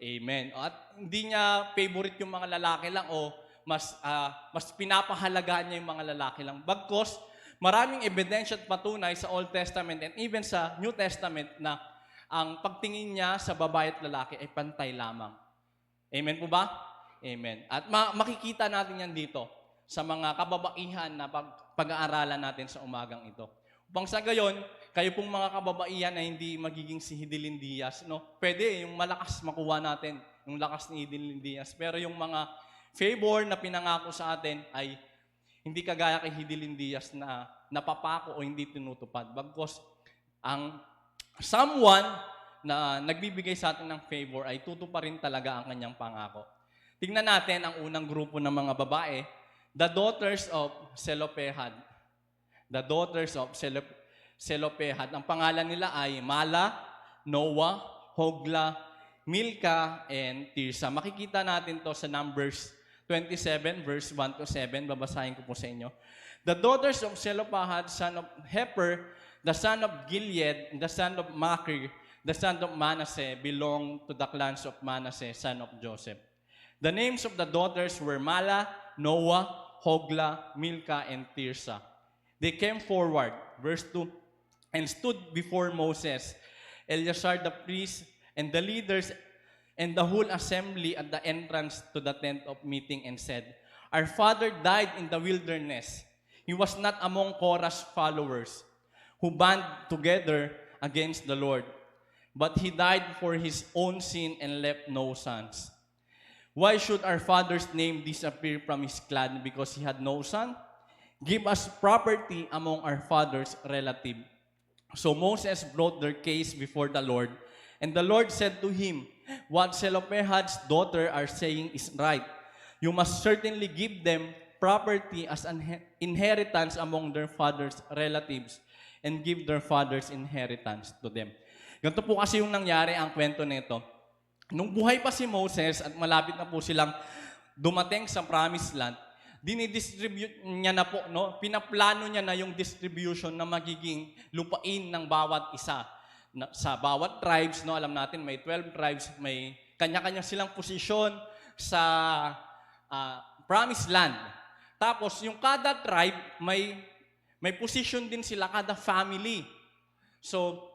Amen. At hindi niya favorite yung mga lalaki lang o mas pinapahalagaan niya yung mga lalaki lang. Bagkos, maraming ebidensya at patunay sa Old Testament and even sa New Testament na ang pagtingin niya sa babae at lalaki ay pantay lamang. Amen po ba? Amen. At makikita natin yan dito sa mga kababaihan na pag-aaralan natin sa umagang ito. Upang sa gayon, kayo pong mga kababaihan na hindi magiging si Hidilyn Diaz, no? Pwede yung malakas makuha natin, yung lakas ni Hidilyn Diaz. Pero yung mga favor na pinangako sa atin ay hindi kagaya kay Hidilyn Diaz na napapako o hindi tinutupad. Bagkos ang someone na nagbibigay sa atin ng favor ay tutuparin talaga ang kanyang pangako. Tingnan natin ang unang grupo ng mga babae, the daughters of Zelophehad. The daughters of Zelophehad. Ang pangalan nila ay Mala, Noah, Hogla, Milcah, and Tirsa. Makikita natin to sa Numbers 27, verse 1 to 7. Babasahin ko po sa inyo. The daughters of Zelophehad, son of Heper, the son of Gilead, the son of Machir, the son of Manasseh, belong to the clans of Manasseh, son of Joseph. The names of the daughters were Mala, Noah, Hogla, Milcah, and Tirsa. They came forward, verse 2, and stood before Moses, Eleazar the priest, and the leaders and the whole assembly at the entrance to the tent of meeting and said, Our father died in the wilderness. He was not among Korah's followers who band together against the Lord, but he died for his own sin and left no sons. Why should our father's name disappear from his clan because he had no son? Give us property among our father's relatives. So Moses brought their case before the Lord, and the Lord said to him, What Zelophehad's daughter are saying is right. You must certainly give them property as an inheritance among their father's relatives and give their father's inheritance to them. Ganito po kasi yung nangyari ang kwento nito. Nung buhay pa si Moses at malapit na po silang dumating sa Promised Land, dinidistribute niya na po, no? Pinaplano niya na yung distribution na magiging lupain ng bawat isa. Sa bawat tribes, no, alam natin may 12 tribes, may kanya-kanya silang posisyon sa Promised Land. Tapos yung kada tribe may position din sila, kada family. So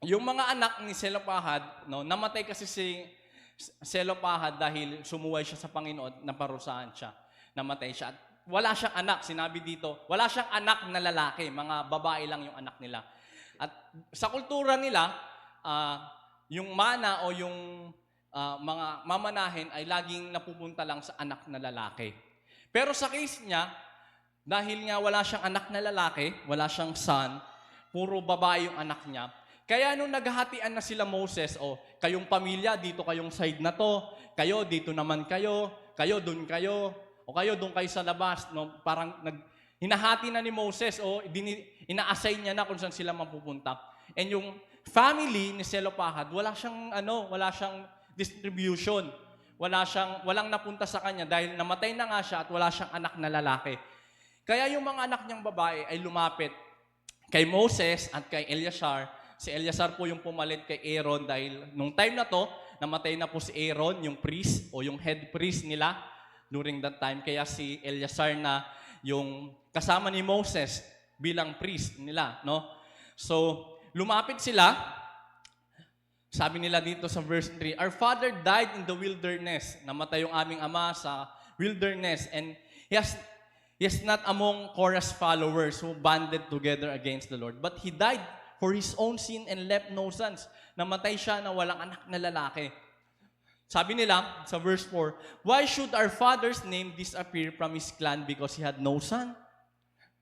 yung mga anak ni Selopahad, no, namatay kasi si Selopahad dahil sumuway siya sa Panginoon, naparusahan siya, namatay siya. At wala siyang anak, sinabi dito, wala siyang anak na lalaki, mga babae lang yung anak nila. At sa kultura nila, yung mana o yung mga mamanahin ay laging napupunta lang sa anak na lalaki. Pero sa case niya, dahil nga wala siyang anak na lalaki, wala siyang son, puro babae yung anak niya, kaya nung naghahatian na sila Moses, kayong pamilya, dito kayong side na to, kayo, dito naman kayo doon kayo, o kayo doon kayo sa labas, no? Parang hinahati na ni Moses, ina-assign niya na kung saan sila mapupunta. And yung family ni Selopahad, wala siyang distribution. Walang napunta sa kanya dahil namatay na nga siya at wala siyang anak na lalaki. Kaya yung mga anak niyang babae ay lumapit kay Moses at kay Eleazar. Si Eleazar po yung pumalit kay Aaron dahil nung time na to, namatay na po si Aaron, yung priest o yung head priest nila during that time. Kaya si Eleazar na yung kasama ni Moses bilang priest nila, no? So, lumapit sila. Sabi nila dito sa verse 3, "Our father died in the wilderness." Namatay yung aming ama sa wilderness. And he is not among Korah's followers who banded together against the Lord. But he died for his own sin and left no sons. Namatay siya na walang anak na lalaki. Sabi nila sa verse 4, "Why should our father's name disappear from his clan because he had no son?"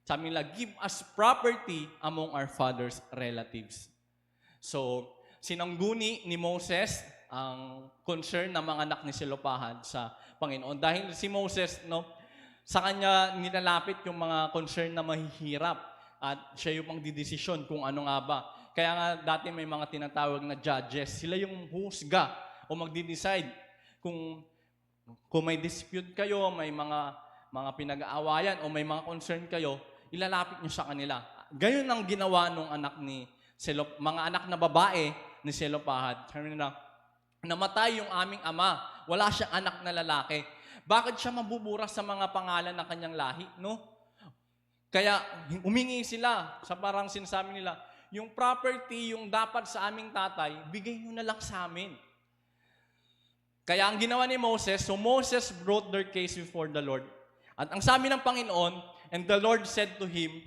Sabi nila, "Give us property among our father's relatives." So, sinangguni ni Moses ang concern ng mga anak ni Selopahad sa Panginoon. Dahil si Moses, no, sa kanya nilalapit yung mga concern na mahihirap at siya yung magdidesisyon kung ano nga ba. Kaya nga dati may mga tinatawag na judges. Sila yung husga o magdi-decide kung may dispute kayo, may mga pinag-aawayan o may mga concern kayo, ilalapit nyo sa kanila. Gayon ang ginawa ng mga anak na babae ni Selopahad. Sabi nila, namatay yung aming ama. Wala siyang anak na lalaki. Bakit siya mabuburas sa mga pangalan ng kanyang lahi, no? Kaya humingi sila sa parang sinasabi nila, yung property, yung dapat sa aming tatay, bigay nyo na lang sa amin. Kaya ang ginawa ni Moses, so Moses brought their case before the Lord. At ang sabi ng Panginoon, "And the Lord said to him,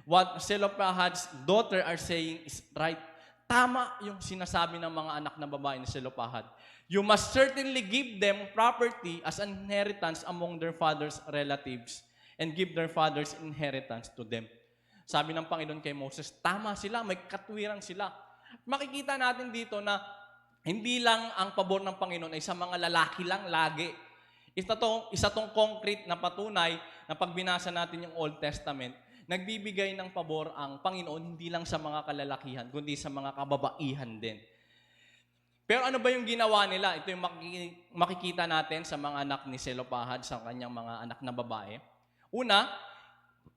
what Selopahad's daughter are saying is right." Tama yung sinasabi ng mga anak na babae ni Selopahad. You must certainly give them property as an inheritance among their father's relatives and give their father's inheritance to them. Sabi ng Panginoon kay Moses, tama sila, may katwiran sila. Makikita natin dito na hindi lang ang pabor ng Panginoon ay sa mga lalaki lang lagi. Isa tong concrete na patunay na pag binasa natin yung Old Testament, nagbibigay ng pabor ang Panginoon hindi lang sa mga kalalakihan, kundi sa mga kababaihan din. Pero ano ba yung ginawa nila? Ito yung makikita natin sa mga anak ni Selopahad, sa kanyang mga anak na babae. Una,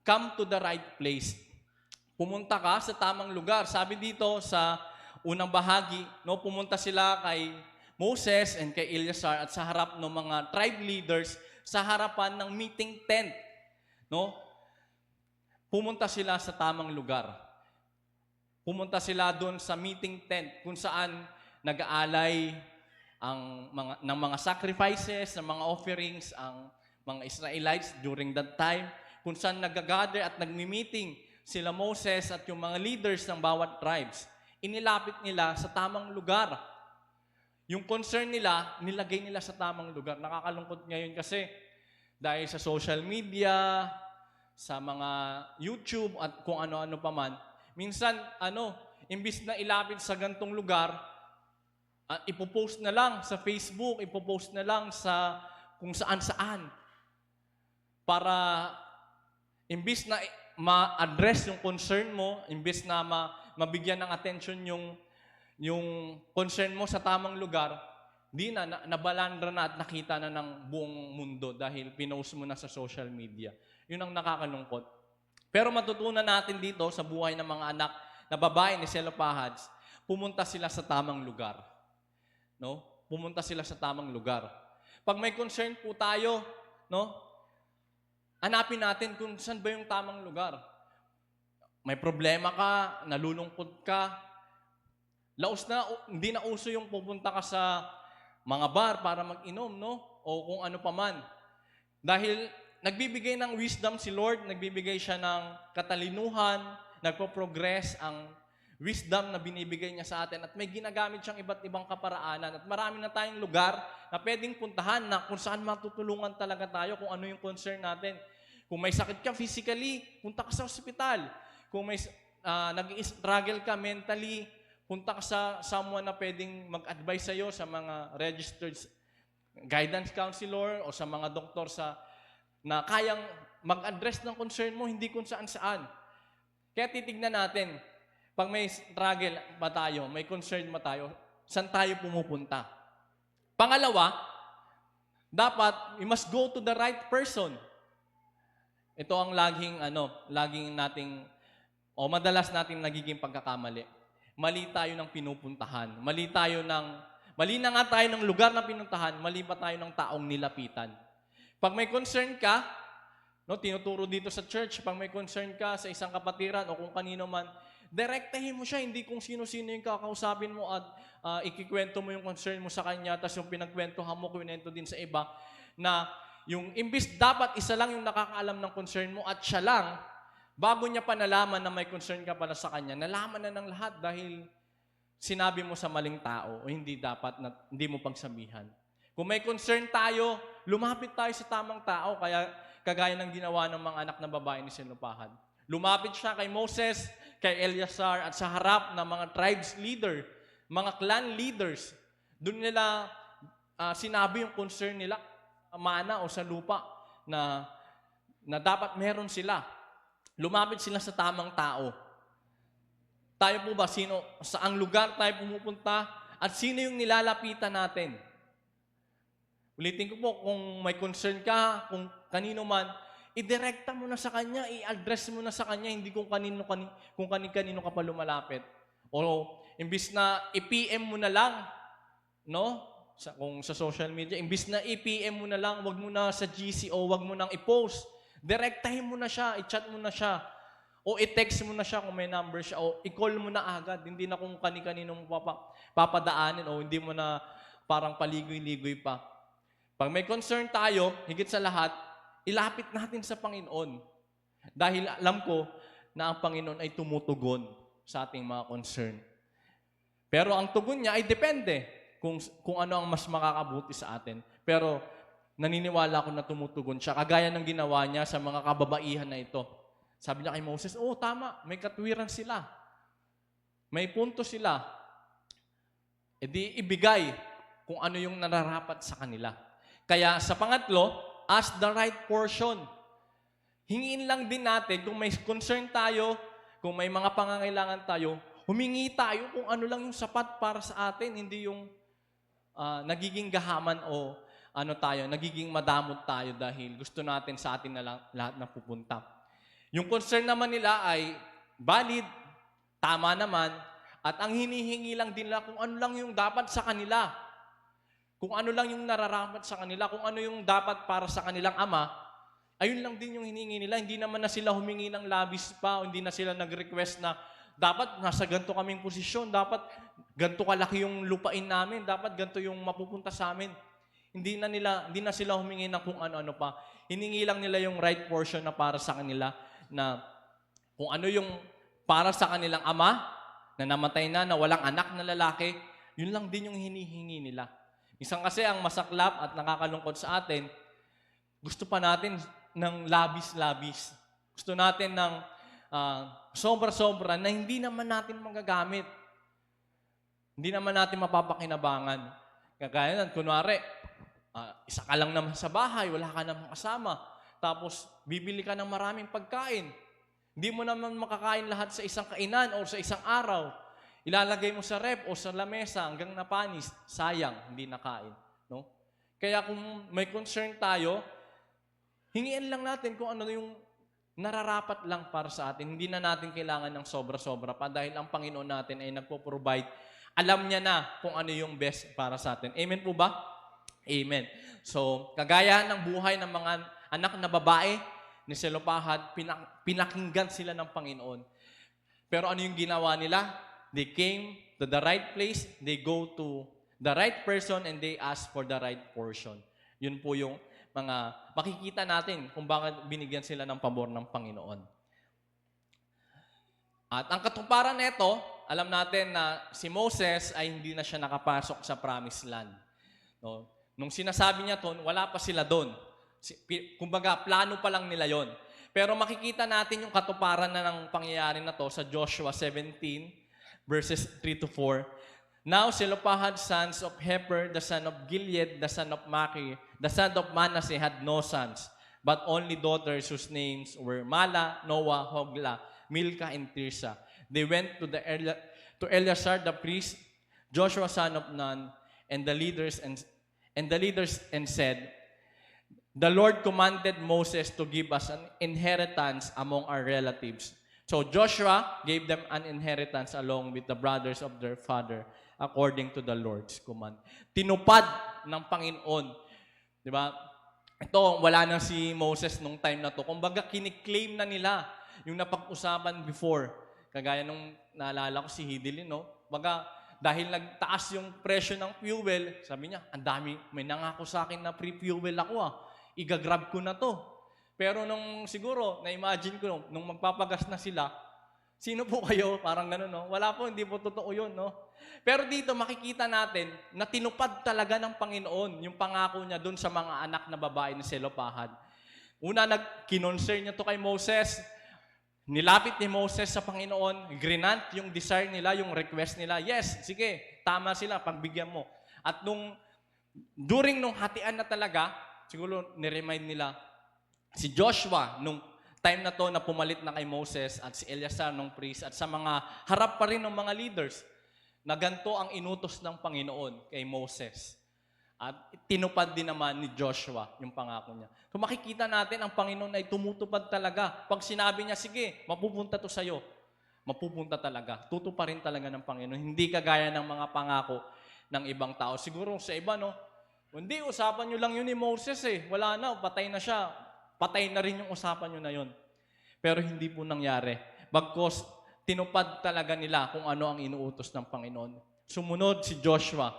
come to the right place. Pumunta ka sa tamang lugar. Sabi dito sa unang bahagi, no, pumunta sila kay Moses and kay Eleazar at sa harap ng mga tribe leaders sa harapan ng meeting tent. No? Pumunta sila sa tamang lugar. Pumunta sila doon sa meeting tent kung saan nag-aalay ng mga sacrifices, ng mga offerings, ang mga Israelites during that time, kung saan nag-gather at nagmi-meeting sila Moses at yung mga leaders ng bawat tribes. Inilapit nila sa tamang lugar. Yung concern nila, nilagay nila sa tamang lugar. Nakakalungkot ngayon kasi dahil sa social media, sa mga YouTube at kung ano-ano pa man, minsan, imbis na ilapit sa gantong lugar, ipopost na lang sa Facebook, ipopost na lang sa kung saan-saan. Para imbis na ma-address yung concern mo, imbis na mabigyan ng attention yung concern mo sa tamang lugar, nabalandra na at nakita na ng buong mundo dahil pinost mo na sa social media. Yun ang nakakalungkot. Pero matutunan natin dito sa buhay ng mga anak na babae ni Selopahad, pumunta sila sa tamang lugar. No? Pumunta sila sa tamang lugar. Pag may concern po tayo, no? Hanapin natin kung saan ba yung tamang lugar. May problema ka, nalulungkot ka, Hindi na uso yung pupunta ka sa mga bar para mag-inom, no? O kung ano pa man. Dahil nagbibigay ng wisdom si Lord, nagbibigay siya ng katalinuhan, nagpo-progress ang wisdom na binibigay niya sa atin at may ginagamit siyang iba't ibang kaparaanan at marami na tayong lugar na pwedeng puntahan na kung saan matutulungan talaga tayo kung ano yung concern natin. Kung may sakit ka physically, punta ka sa ospital. Kung may nag-struggle ka mentally, punta ka sa someone na pwedeng mag-advise sa'yo sa mga registered guidance counselor o sa mga doktor na kayang mag-address ng concern mo, hindi kung saan-saan. Kaya titignan natin, pag may struggle ba tayo, may concern ba tayo, saan tayo pumupunta? Pangalawa, dapat we must go to the right person. Ito ang laging nating, madalas nating nagiging pagkakamali. Mali tayo ng pinupuntahan. Mali na nga tayo ng lugar na pinuntahan, mali pa tayo ng taong nilapitan. Pag may concern ka, tinuturo dito sa church, pag may concern ka sa isang kapatiran o kung kanino man, direktahin mo siya, hindi kung sino-sino yung kakausapin mo at ikikwento mo yung concern mo sa kanya, tapos yung pinagkwentuhan mo, kwento din sa iba, na yung imbis dapat isa lang yung nakakaalam ng concern mo at siya lang, bago niya pa nalaman na may concern ka pala sa kanya, nalaman na ng lahat dahil sinabi mo sa maling tao o hindi mo pagsabihan. Kung may concern tayo, lumapit tayo sa tamang tao, kagaya ng ginawa ng mga anak na babae ni Zelophehad. Lumapit siya kay Moses, kay Eleazar, at sa harap ng mga tribes leader, mga clan leaders. Doon nila sinabi yung concern nila sa mana o sa lupa na dapat meron sila. Lumapit sila sa tamang tao. Tayo po ba, saang lugar tayo pumupunta at sino yung nilalapitan natin? Ulitin ko po, kung may concern ka, kung kanino man, idirekta mo na sa kanya, i-address mo na sa kanya, hindi kung kanino ka pa lumalapit. O imbis na i-PM mo na lang, kung sa social media, imbis na i-PM mo na lang, wag mo na sa GC o wag mo nang i-post. Direktahin mo na siya, i-chat mo na siya, o i-text mo na siya kung may number siya, o i-call mo na agad, hindi na kung kani-kanino mo papadaanin, o hindi mo na parang paligoy-ligoy pa. Pag may concern tayo, higit sa lahat, ilapit natin sa Panginoon. Dahil alam ko na ang Panginoon ay tumutugon sa ating mga concern. Pero ang tugon niya ay depende kung ano ang mas makakabuti sa atin. Pero naniniwala ako na tumutugon siya. Kagaya ng ginawa niya sa mga kababaihan na ito. Sabi niya kay Moses, tama, may katwiran sila. May punto sila. E di ibigay kung ano yung nararapat sa kanila. Kaya sa pangatlo, ask the right portion. Hingiin lang din natin kung may concern tayo, kung may mga pangangailangan tayo, humingi tayo kung ano lang yung sapat para sa atin, hindi yung nagiging gahaman o nagiging madamot tayo dahil gusto natin sa atin na lang lahat na pupunta. Yung concern naman nila ay valid, tama naman, at ang hinihingi lang din nila kung ano lang yung dapat sa kanila. Kung ano lang yung nararapat sa kanila, kung ano yung dapat para sa kanilang ama, ayun lang din yung hiningi nila. Hindi naman na sila humingi ng labis pa, o hindi na sila nag-request na dapat nasa ganito kaming posisyon, dapat ganito kalaki yung lupain namin, dapat ganito yung mapupunta sa amin. Hindi na sila humingi ng kung ano-ano pa. Hiningi lang nila yung right portion na para sa kanila, na kung ano yung para sa kanilang ama, na namatay na walang anak na lalaki, yun lang din yung hinihingi nila. Isang kasi ang masaklap at nakakalungkot sa atin, gusto pa natin ng labis-labis. Gusto natin ng sobra-sobra na hindi naman natin magagamit. Hindi naman natin mapapakinabangan. Kagaya nun, kunwari, isa ka lang naman sa bahay, wala ka namang kasama. Tapos, bibili ka ng maraming pagkain. Hindi mo naman makakain lahat sa isang kainan o sa isang araw. Ilalagay mo sa rep o sa lamesa hanggang napanis, sayang, hindi nakain. No? Kaya kung may concern tayo, hingiin lang natin kung ano yung nararapat lang para sa atin. Hindi na natin kailangan ng sobra-sobra pa dahil ang Panginoon natin ay nagpo-provide. Alam niya na kung ano yung best para sa atin. Amen po ba? Amen. So, kagaya ng buhay ng mga anak na babae ni Zelophehad, pinakinggan sila ng Panginoon. Pero ano yung ginawa nila? they came to the right place, they go to the right person, and they ask for the right portion. Yun po yung mga makikita natin kung bakit binigyan sila ng pabor ng Panginoon. At ang katuparan nito, alam natin na si Moses ay hindi na siya nakapasok sa promised land. No? Nung sinasabi niya to, wala pa sila doon. Kumbaga, plano pa lang nila yon. Pero makikita natin yung katuparan na ng pangyayari na to sa Joshua 17, verses 3 to 4. Now Zelophehad, sons of Heper, the son of Gilead, the son of Machir, the son of Manasseh, had no sons, but only daughters whose names were Mala, Noah, Hogla, Milcah, and Tirsa. They went to Eleazar the priest, Joshua son of Nun, and the leaders and said, "The Lord commanded Moses to give us an inheritance among our relatives." So Joshua gave them an inheritance along with the brothers of their father according to the Lord's command. Tinupad ng Panginoon. Di ba? Ito, wala na si Moses nung time na to. Kumbaga, kiniklaim na nila yung napag-usapan before. Kagaya nung naalala ko si Hidilyn, no? Baga, dahil nagtaas yung presyo ng fuel, sabi niya, ang dami, may nangako sa akin na free fuel ako Igagrab ko na to. Pero nung siguro, na-imagine ko, nung magpapagas na sila, sino po kayo? Parang gano'n, no? Wala po, hindi po totoo yun, no? Pero dito, makikita natin na tinupad talaga ng Panginoon yung pangako niya doon sa mga anak na babae ni Zelophehad. Una, kinonser niya to kay Moses. Nilapit ni Moses sa Panginoon, grinant yung desire nila, yung request nila. Yes, sige, tama sila, pagbigyan mo. At during nung hatian na talaga, siguro niremind nila si Joshua nung time na to na pumalit na kay Moses at si Eleazar nung priest at sa mga harap pa rin ng mga leaders na ganito ang inutos ng Panginoon kay Moses. At tinupad din naman ni Joshua yung pangako niya. So makikita natin ang Panginoon ay tumutupad talaga. Pag sinabi niya, sige, mapupunta to sa'yo. Mapupunta talaga. Tutuparin talaga ng Panginoon. Hindi kagaya ng mga pangako ng ibang tao. Siguro sa iba, no? Hindi, usapan nyo lang yun ni Moses Wala na, patay na siya. Patay na rin yung usapan nyo na yun. Pero hindi po nangyari. Bagkos, tinupad talaga nila kung ano ang inuutos ng Panginoon. Sumunod si Joshua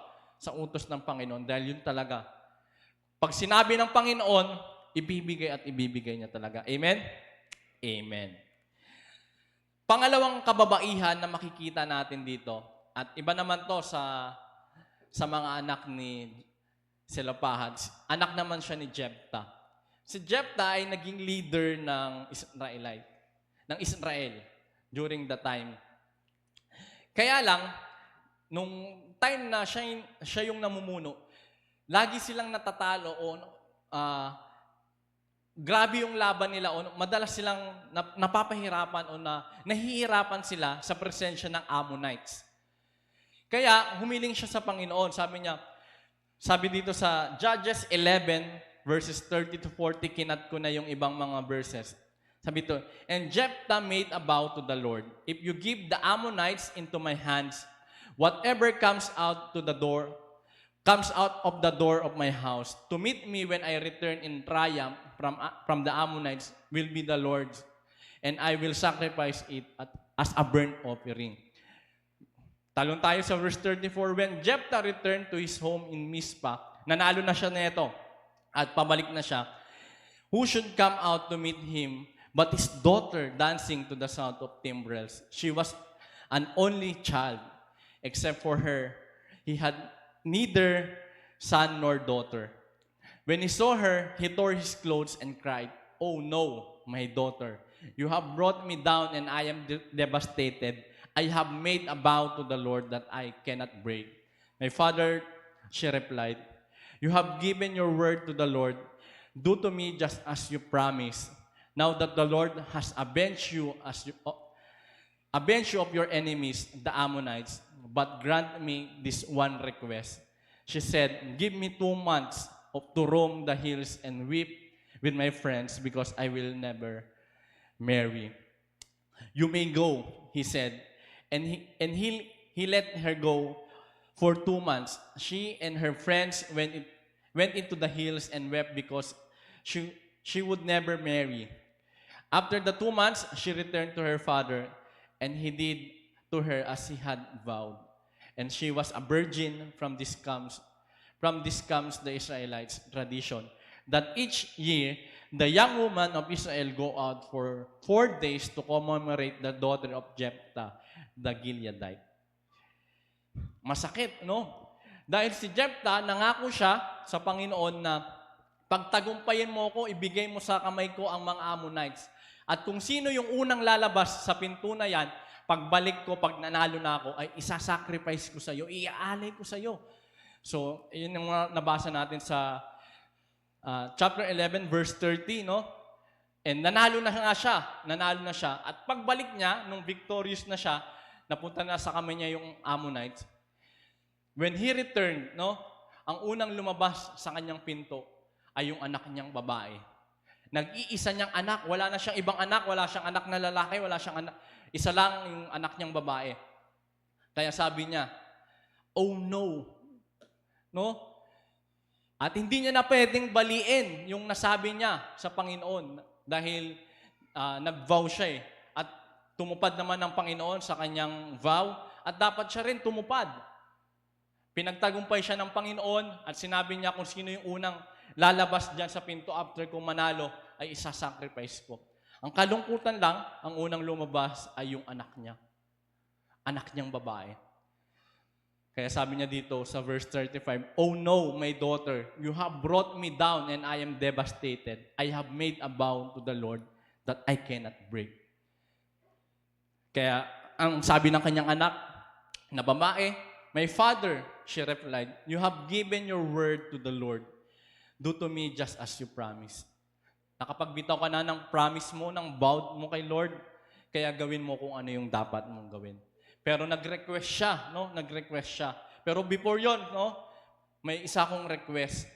sa utos ng Panginoon dahil yun talaga. Pag sinabi ng Panginoon, ibibigay at ibibigay niya talaga. Amen? Amen. Pangalawang kababaihan na makikita natin dito, at iba naman to sa mga anak ni Zelophehad. Anak naman siya ni Jephthah. Si Jephthah ay naging leader ng Israel during the time. Kaya lang, nung time na siya yung namumuno, lagi silang natatalo o grabe yung laban nila o madalas silang napapahirapan o nahihirapan sila sa presensya ng Ammonites. Kaya humiling siya sa Panginoon. Sabi dito sa Judges 11 verses 30 to 40, kinat ko na yung ibang mga verses. Sabi ito, "And Jephthah made a vow to the Lord, if you give the Ammonites into my hands, whatever comes out of the door of my house to meet me when I return in triumph from the Ammonites will be the Lord's, and I will sacrifice it as a burnt offering." Talon tayo sa verse 34, "When Jephthah returned to his home in Mizpah," nanalo na siya neto at pabalik na siya, "who should come out to meet him but his daughter dancing to the sound of timbrels? She was an only child. Except for her, he had neither son nor daughter. When he saw her, he tore his clothes and cried, 'Oh no, my daughter, you have brought me down and I am devastated. I have made a vow to the Lord that I cannot break.' My father," she replied, "you have given your word to the Lord. Do to me just as you promised. Now that the Lord has avenged you of your enemies, the Ammonites, but grant me this one request." She said, "Give me 2 months to roam the hills and weep with my friends because I will never marry." "You may go," he said. And he let her go for 2 months. She and her friends went into the hills and wept because she would never marry. After the 2 months, she returned to her father, and he did to her as he had vowed. And she was a virgin. From this comes the Israelites' tradition, that each year, the young woman of Israel go out for 4 days to commemorate the daughter of Jephthah, the Gileadite. Masakit, no? Dahil si Jephthah, nangako siya sa Panginoon na pagtagumpayin mo ko, ibigay mo sa kamay ko ang mga Ammonites. At kung sino yung unang lalabas sa pinto na yan, pagbalik ko, pag nanalo na ako, ay isasacrifice ko sa iyo, iaalay ko sa iyo. So, yun yung nabasa natin sa chapter 11, verse 30, no? And nanalo na siya. At pagbalik niya, nung victorious na siya, napunta na sa kamay niya yung Ammonites. When he returned, no, ang unang lumabas sa kanyang pinto ay yung anak niyang babae. Nag-iisa niyang anak, wala na siyang ibang anak, wala siyang anak na lalaki, wala siyang anak, isa lang yung anak niyang babae. Kaya sabi niya, oh no. No? At hindi niya na pwedeng baliin yung nasabi niya sa Panginoon dahil nag-vow siya eh. At tumupad naman ng Panginoon sa kanyang vow at dapat siya rin tumupad. Pinagtagumpay siya ng Panginoon at sinabi niya kung sino yung unang lalabas dyan sa pinto after kung manalo ay isasacrifice ko. Ang kalungkutan lang, ang unang lumabas ay yung anak niya. Anak niyang babae. Kaya sabi niya dito sa verse 35, oh no, my daughter, you have brought me down and I am devastated. I have made a vow to the Lord that I cannot break. Kaya ang sabi ng kanyang anak na babae, my father, she replied, you have given your word to the Lord. Do to me just as you promised. Nakapagbitaw ka na ng promise mo, ng vow mo kay Lord, kaya gawin mo kung ano yung dapat mong gawin. Pero nag-request siya, no? Nag-request siya. Pero before yon, no? May isa kong request.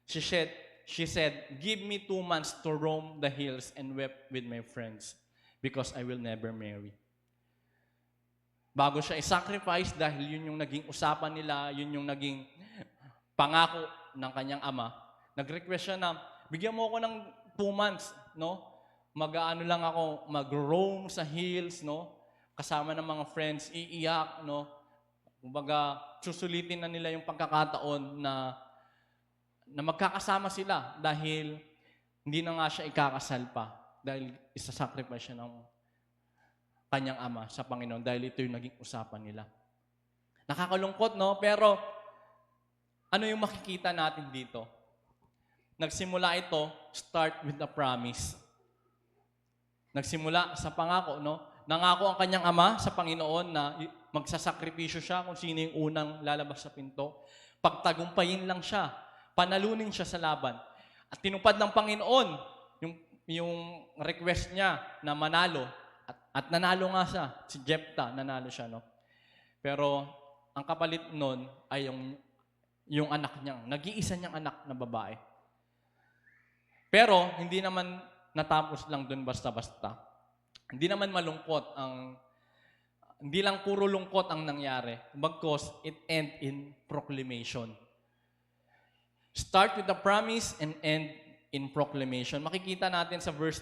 She said, give me 2 months to roam the hills and weep with my friends because I will never marry. Bago siya i-sacrifice dahil yun yung naging usapan nila, yun yung naging pangako ng kanyang ama, nag-request siya na, bigyan mo ako ng 2 months, no? Mag-ano lang ako, mag-roam sa hills, no? Kasama ng mga friends, iiyak, no? Kumbaga, susulitin na nila yung pagkakataon na magkakasama sila dahil hindi na nga siya ikakasal pa dahil isa-sacrifice siya ng kanyang ama sa Panginoon dahil ito yung naging usapan nila. Nakakalungkot, no? Pero, ano yung makikita natin dito? Nagsimula ito, start with the promise. Nagsimula sa pangako, no? Nangako ang kanyang ama sa Panginoon na magsasakripisyo siya kung sino yung unang lalabas sa pinto. Pagtagumpayin lang siya. Panalunin siya sa laban. At tinupad ng Panginoon yung request niya na manalo. At nanalo nga siya. Si Jephthah, nanalo siya, no? Pero ang kapalit nun ay yung anak niyang, nag-iisa niyang anak na babae. Pero hindi naman natapos lang dun basta-basta. Hindi naman malungkot hindi lang puro lungkot ang nangyari. Bagkus, it end in proclamation. Start with the promise and end in proclamation. Makikita natin sa verse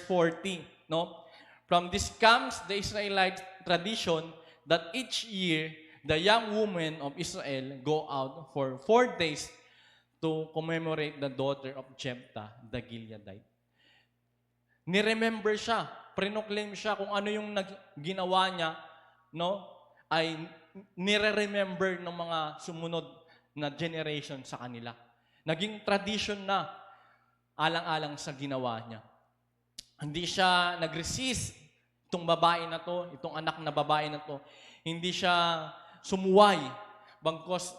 40, no? From this comes the Israelite tradition that each year the young women of Israel go out for 4 days to commemorate the daughter of Jephthah, the Gileadite. Ni-remember siya, prinoclaim siya kung ano yung ginawa niya, no? Ay nire-remember ng mga sumunod na generation sa kanila. Naging tradition na alang-alang sa ginawa niya. Hindi siya nag-resist itong babae na to, itong anak na babae na to. Hindi siya sumuway. Bagkus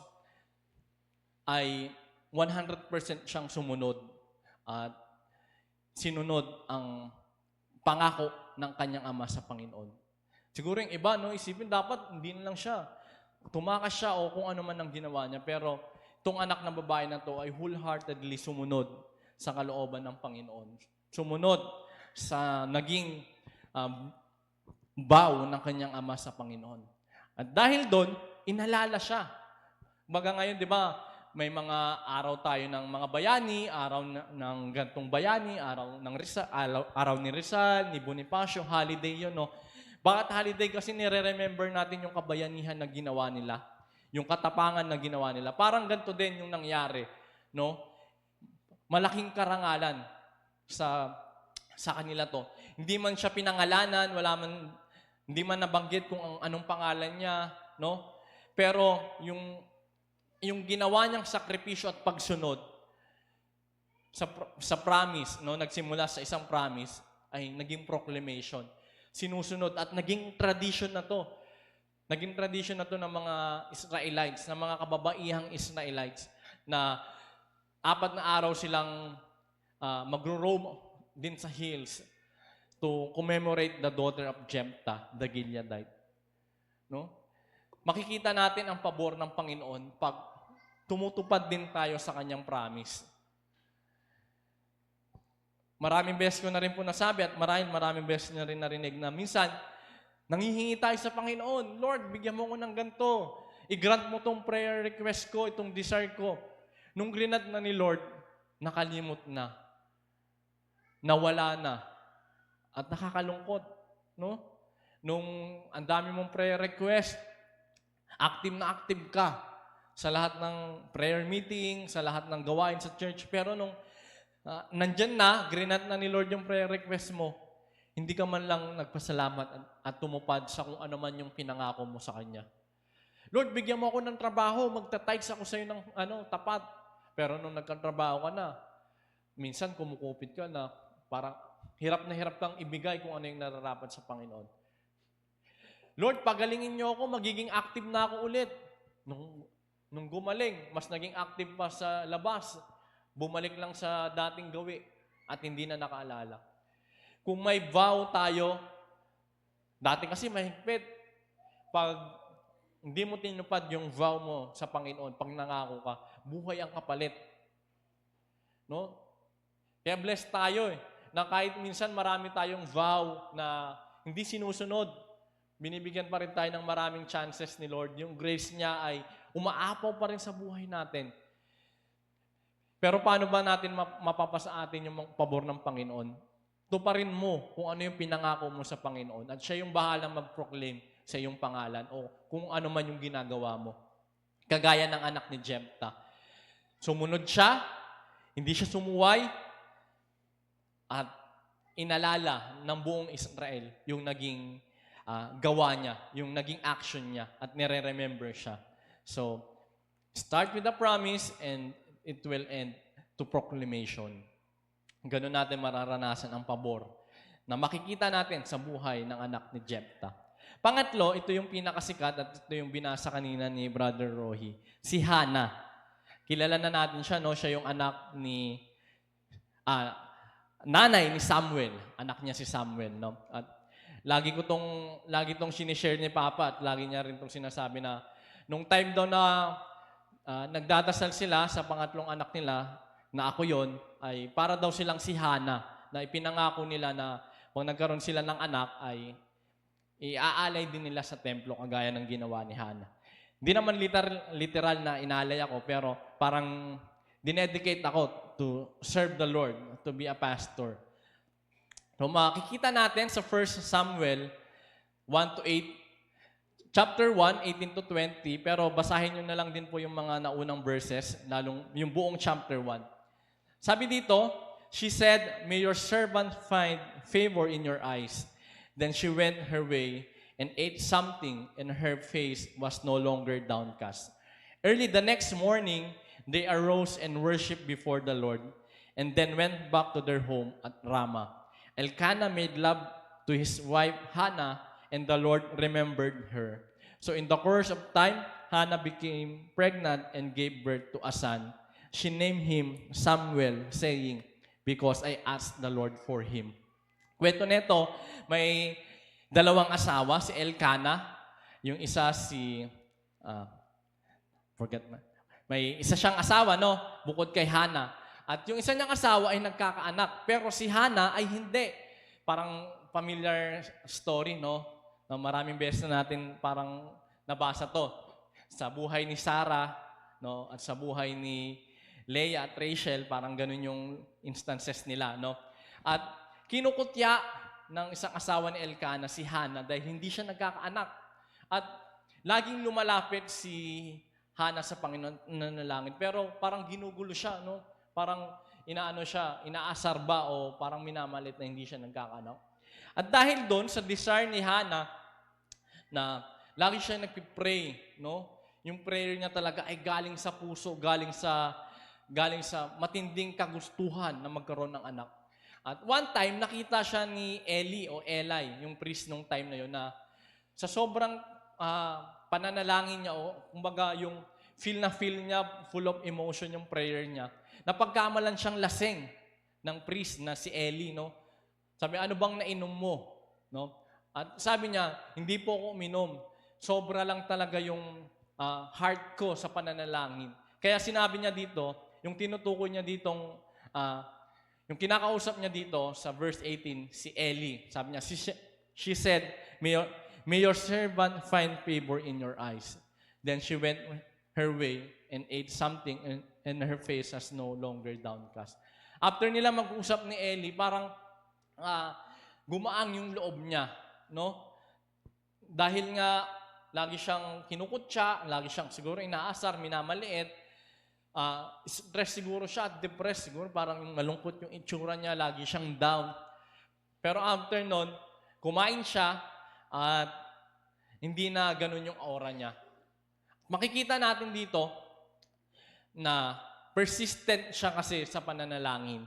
ay 100% siyang sumunod at sinunod ang pangako ng kanyang ama sa Panginoon. Siguro yung iba, no, isipin dapat hindi na lang siya. Tumakas siya o kung ano man ang ginawa niya. Pero itong anak na babae na to ay wholeheartedly sumunod sa kalooban ng Panginoon. Sumunod sa naging vow ng kanyang ama sa Panginoon. At dahil doon, inalala siya. Baga ngayon, di ba, may mga araw tayo ng mga bayani, araw ng gantong bayani, araw ni Rizal, ni Bonifacio, holiday yun, no? Bakit holiday? Kasi nire-remember natin yung kabayanihan na ginawa nila, yung katapangan na ginawa nila. Parang ganito din yung nangyari, no? Malaking karangalan sa kanila to. Hindi man siya pinangalanan, hindi man nabanggit kung anong pangalan niya, no? Pero yung ginawa niyang sakripisyo at pagsunod sa promise, no? Nagsimula sa isang promise ay naging proclamation. Sinusunod at naging tradition na to. Naging tradition na to ng mga Israelites, ng mga kababaihang Israelites na 4 na araw silang magro-roam din sa hills to commemorate the daughter of Jephthah, the Gileadite. No? Makikita natin ang pabor ng Panginoon pag tumutupad din tayo sa kanyang promise. Maraming beses ko na rin po nasabi at maraming beses na rin narinig na minsan, nanghihingi tayo sa Panginoon, Lord, bigyan mo ko ng ganito. I-grant mo tong prayer request ko, itong desire ko. Nung grinat na ni Lord, nakalimot na. Nawala na. At nakakalungkot. No? Nung ang dami mong prayer request, active na active ka sa lahat ng prayer meeting, sa lahat ng gawain sa church. Pero nung nandyan na, grinat na ni Lord yung prayer request mo, hindi ka man lang nagpasalamat at tumupad sa kung ano man yung pinangako mo sa Kanya. Lord, bigyan mo ako ng trabaho, magta-tithes ako sa iyo ng tapat. Pero nung nagkatrabaho ka na, minsan kumukupit ka na, parang hirap na hirap kang ibigay kung ano yung nararapat sa Panginoon. Lord, pagalingin niyo ako, magiging active na ako ulit. Nung gumaling, mas naging active pa sa labas. Bumalik lang sa dating gawi at hindi na nakaalala. Kung may vow tayo, dati kasi mahigpit. Pag hindi mo tinupad yung vow mo sa Panginoon, pag nangako ka, buhay ang kapalit. No? Kaya blessed tayo na kahit minsan marami tayong vow na hindi sinusunod, binibigyan pa rin tayo ng maraming chances ni Lord. Yung grace niya ay umaapaw pa rin sa buhay natin. Pero paano ba natin mapapasa atin yung pabor ng Panginoon? Tuparin mo kung ano yung pinangako mo sa Panginoon at siya yung bahalang mag-proclaim sa iyong pangalan o kung ano man yung ginagawa mo. Kagaya ng anak ni Jephthah. Sumunod siya, hindi siya sumuway, at inalala ng buong Israel yung naging gawa niya, yung naging action niya, at nire-remember siya. So, start with the promise and it will end to proclamation. Ganun natin mararanasan ang pabor na makikita natin sa buhay ng anak ni Jephthah. Pangatlo, ito yung pinakasikat at ito yung binasa kanina ni Brother Rohi. Si Hannah. Kilala na natin siya, no? Siya yung anak ni nanay ni Samuel. Anak niya si Samuel, no? At lagi tong sinishare ni Papa at lagi niya rin tong sinasabi na nung time daw na nagdadasal sila sa pangatlong anak nila, na ako yon, ay para daw silang si Hannah, na ipinangako nila na kung nagkaroon sila ng anak, ay iaalay din nila sa templo, kagaya ng ginawa ni Hannah. Hindi naman literal na inaalay ako, pero parang dinedicate ako to serve the Lord, to be a pastor. So makikita natin sa 1 Samuel 1-8, Chapter 1, 18 to 20, pero basahin nyo na lang din po yung mga naunang verses, lalong yung buong chapter 1. Sabi dito, she said, "May your servant find favor in your eyes." Then she went her way and ate something, and her face was no longer downcast. Early the next morning, they arose and worshipped before the Lord, and then went back to their home at Ramah. Elkanah made love to his wife Hannah, and the Lord remembered her. So in the course of time, Hannah became pregnant and gave birth to a son. She named him Samuel, saying, "Because I asked the Lord for him." Kwento nito, may dalawang asawa, si Elkanah, yung isa may isa siyang asawa, no? Bukod kay Hannah. At yung isa niyang asawa ay nagkakaanak, pero si Hannah ay hindi. Parang familiar story, no? Na maraming beses na natin parang nabasa to sa buhay ni Sarah, no, at sa buhay ni Leah at Rachel, parang ganun yung instances nila, no. At kinukutya ng isang asawa ni Elkanah, si Hannah, dahil hindi siya nagkakaanak. At laging lumalapit si Hannah sa Panginoon nanalangin. Pero parang ginugulo siya, no? Parang inaasar ba o parang minamalit na hindi siya nagkakaanak. At dahil doon, sa desire ni Hannah, na lagi siya nagpipray, no? Yung prayer niya talaga ay galing sa puso, galing sa matinding kagustuhan na magkaroon ng anak. At one time, nakita siya ni Eli o Eli, yung priest nung time na yun, na sa sobrang pananalangin niya, kumbaga yung feel niya, full of emotion yung prayer niya, napagkamalan siyang lasing ng priest na si Eli, no? Sabi, ano bang nainom mo? No? At sabi niya, hindi po ako uminom. Sobra lang talaga yung heart ko sa pananalangin. Kaya sinabi niya dito, yung tinutukoy niya ditong, yung kinakausap niya dito sa verse 18, si Eli. Sabi niya, she said, may your servant find favor in your eyes. Then she went her way and ate something and her face was no longer downcast. After nila mag-usap ni Eli, parang gumaang yung loob niya, no? Dahil nga lagi siyang kinukutya, lagi siyang siguro inaasar, minamaliit, stress siguro siya, depressed siguro, parang malungkot yung itsura niya, lagi siyang down. Pero after nun, kumain siya at hindi na ganun yung aura niya. Makikita natin dito na persistent siya kasi sa pananalangin.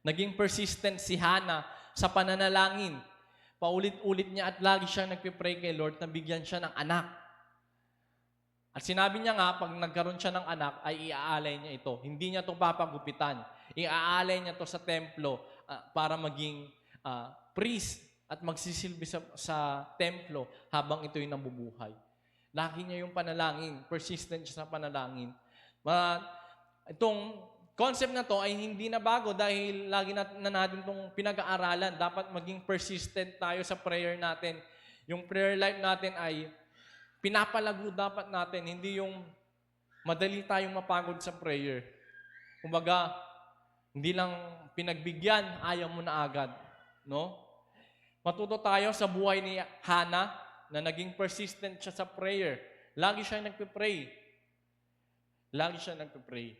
Naging persistent si Hannah sa pananalangin. Paulit-ulit niya at lagi siya nagpipray kay Lord na bigyan siya ng anak. At sinabi niya nga, pag nagkaroon siya ng anak, ay iaalay niya ito. Hindi niya ito papagupitan. Iaalay niya ito sa templo para maging priest at magsisilbi sa templo habang ito'y nabubuhay. Lagi niya yung panalangin. Persistent siya sa panalangin. Itong concept na to ay hindi na bago dahil lagi na natin itong pinag-aaralan. Dapat maging persistent tayo sa prayer natin. Yung prayer life natin ay pinapalago dapat natin, hindi yung madali tayong mapagod sa prayer. Kumbaga, hindi lang pinagbigyan, ayaw mo na agad. No? Matuto tayo sa buhay ni Hannah na naging persistent siya sa prayer. Lagi siya nagpipray. Lagi siya nagpipray.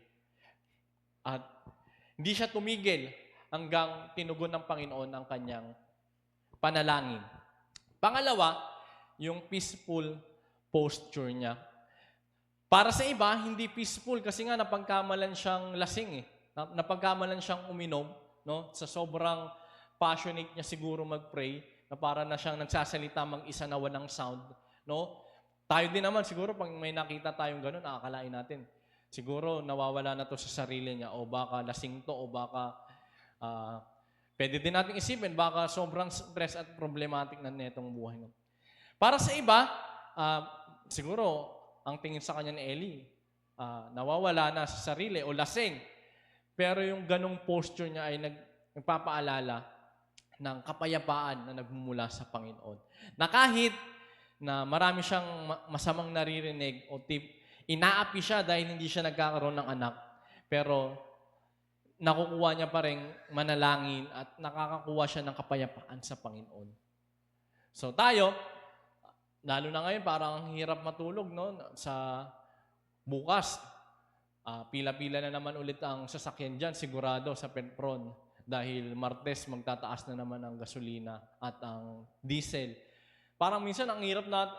At hindi siya tumigil hanggang tinugon ng Panginoon ang kanyang panalangin. Pangalawa, yung peaceful posture niya. Para sa iba, hindi peaceful kasi nga napagkamalan siyang lasing eh. Napagkamalan siyang uminom, no? Sa sobrang passionate niya siguro mag-pray, na para na siyang nagsasalita mag-isa na walang sound, no? Tayo din naman siguro pag may nakita tayong gano'n, nakakalain natin. Siguro nawawala na to sa sarili niya o baka lasing to o baka pwede din natin isipin baka sobrang stress at problematic na netong buhay mo. Para sa iba, siguro ang tingin sa kanya ni Eli, nawawala na sa sarili o lasing. Pero yung ganong posture niya ay nagpapaalala ng kapayapaan na nagmumula sa Panginoon. Na kahit na marami siyang masamang naririnig o inaapi siya dahil hindi siya nagkakaroon ng anak, pero nakukuha niya pa rin manalangin at nakakakuha siya ng kapayapaan sa Panginoon. So tayo, lalo na ngayon, parang ang hirap matulog, no? Sa bukas, pila-pila na naman ulit ang sasakyan dyan, sigurado sa Petron. Dahil Martes, magtataas na naman ang gasolina at ang diesel. Parang minsan, ang hirap na,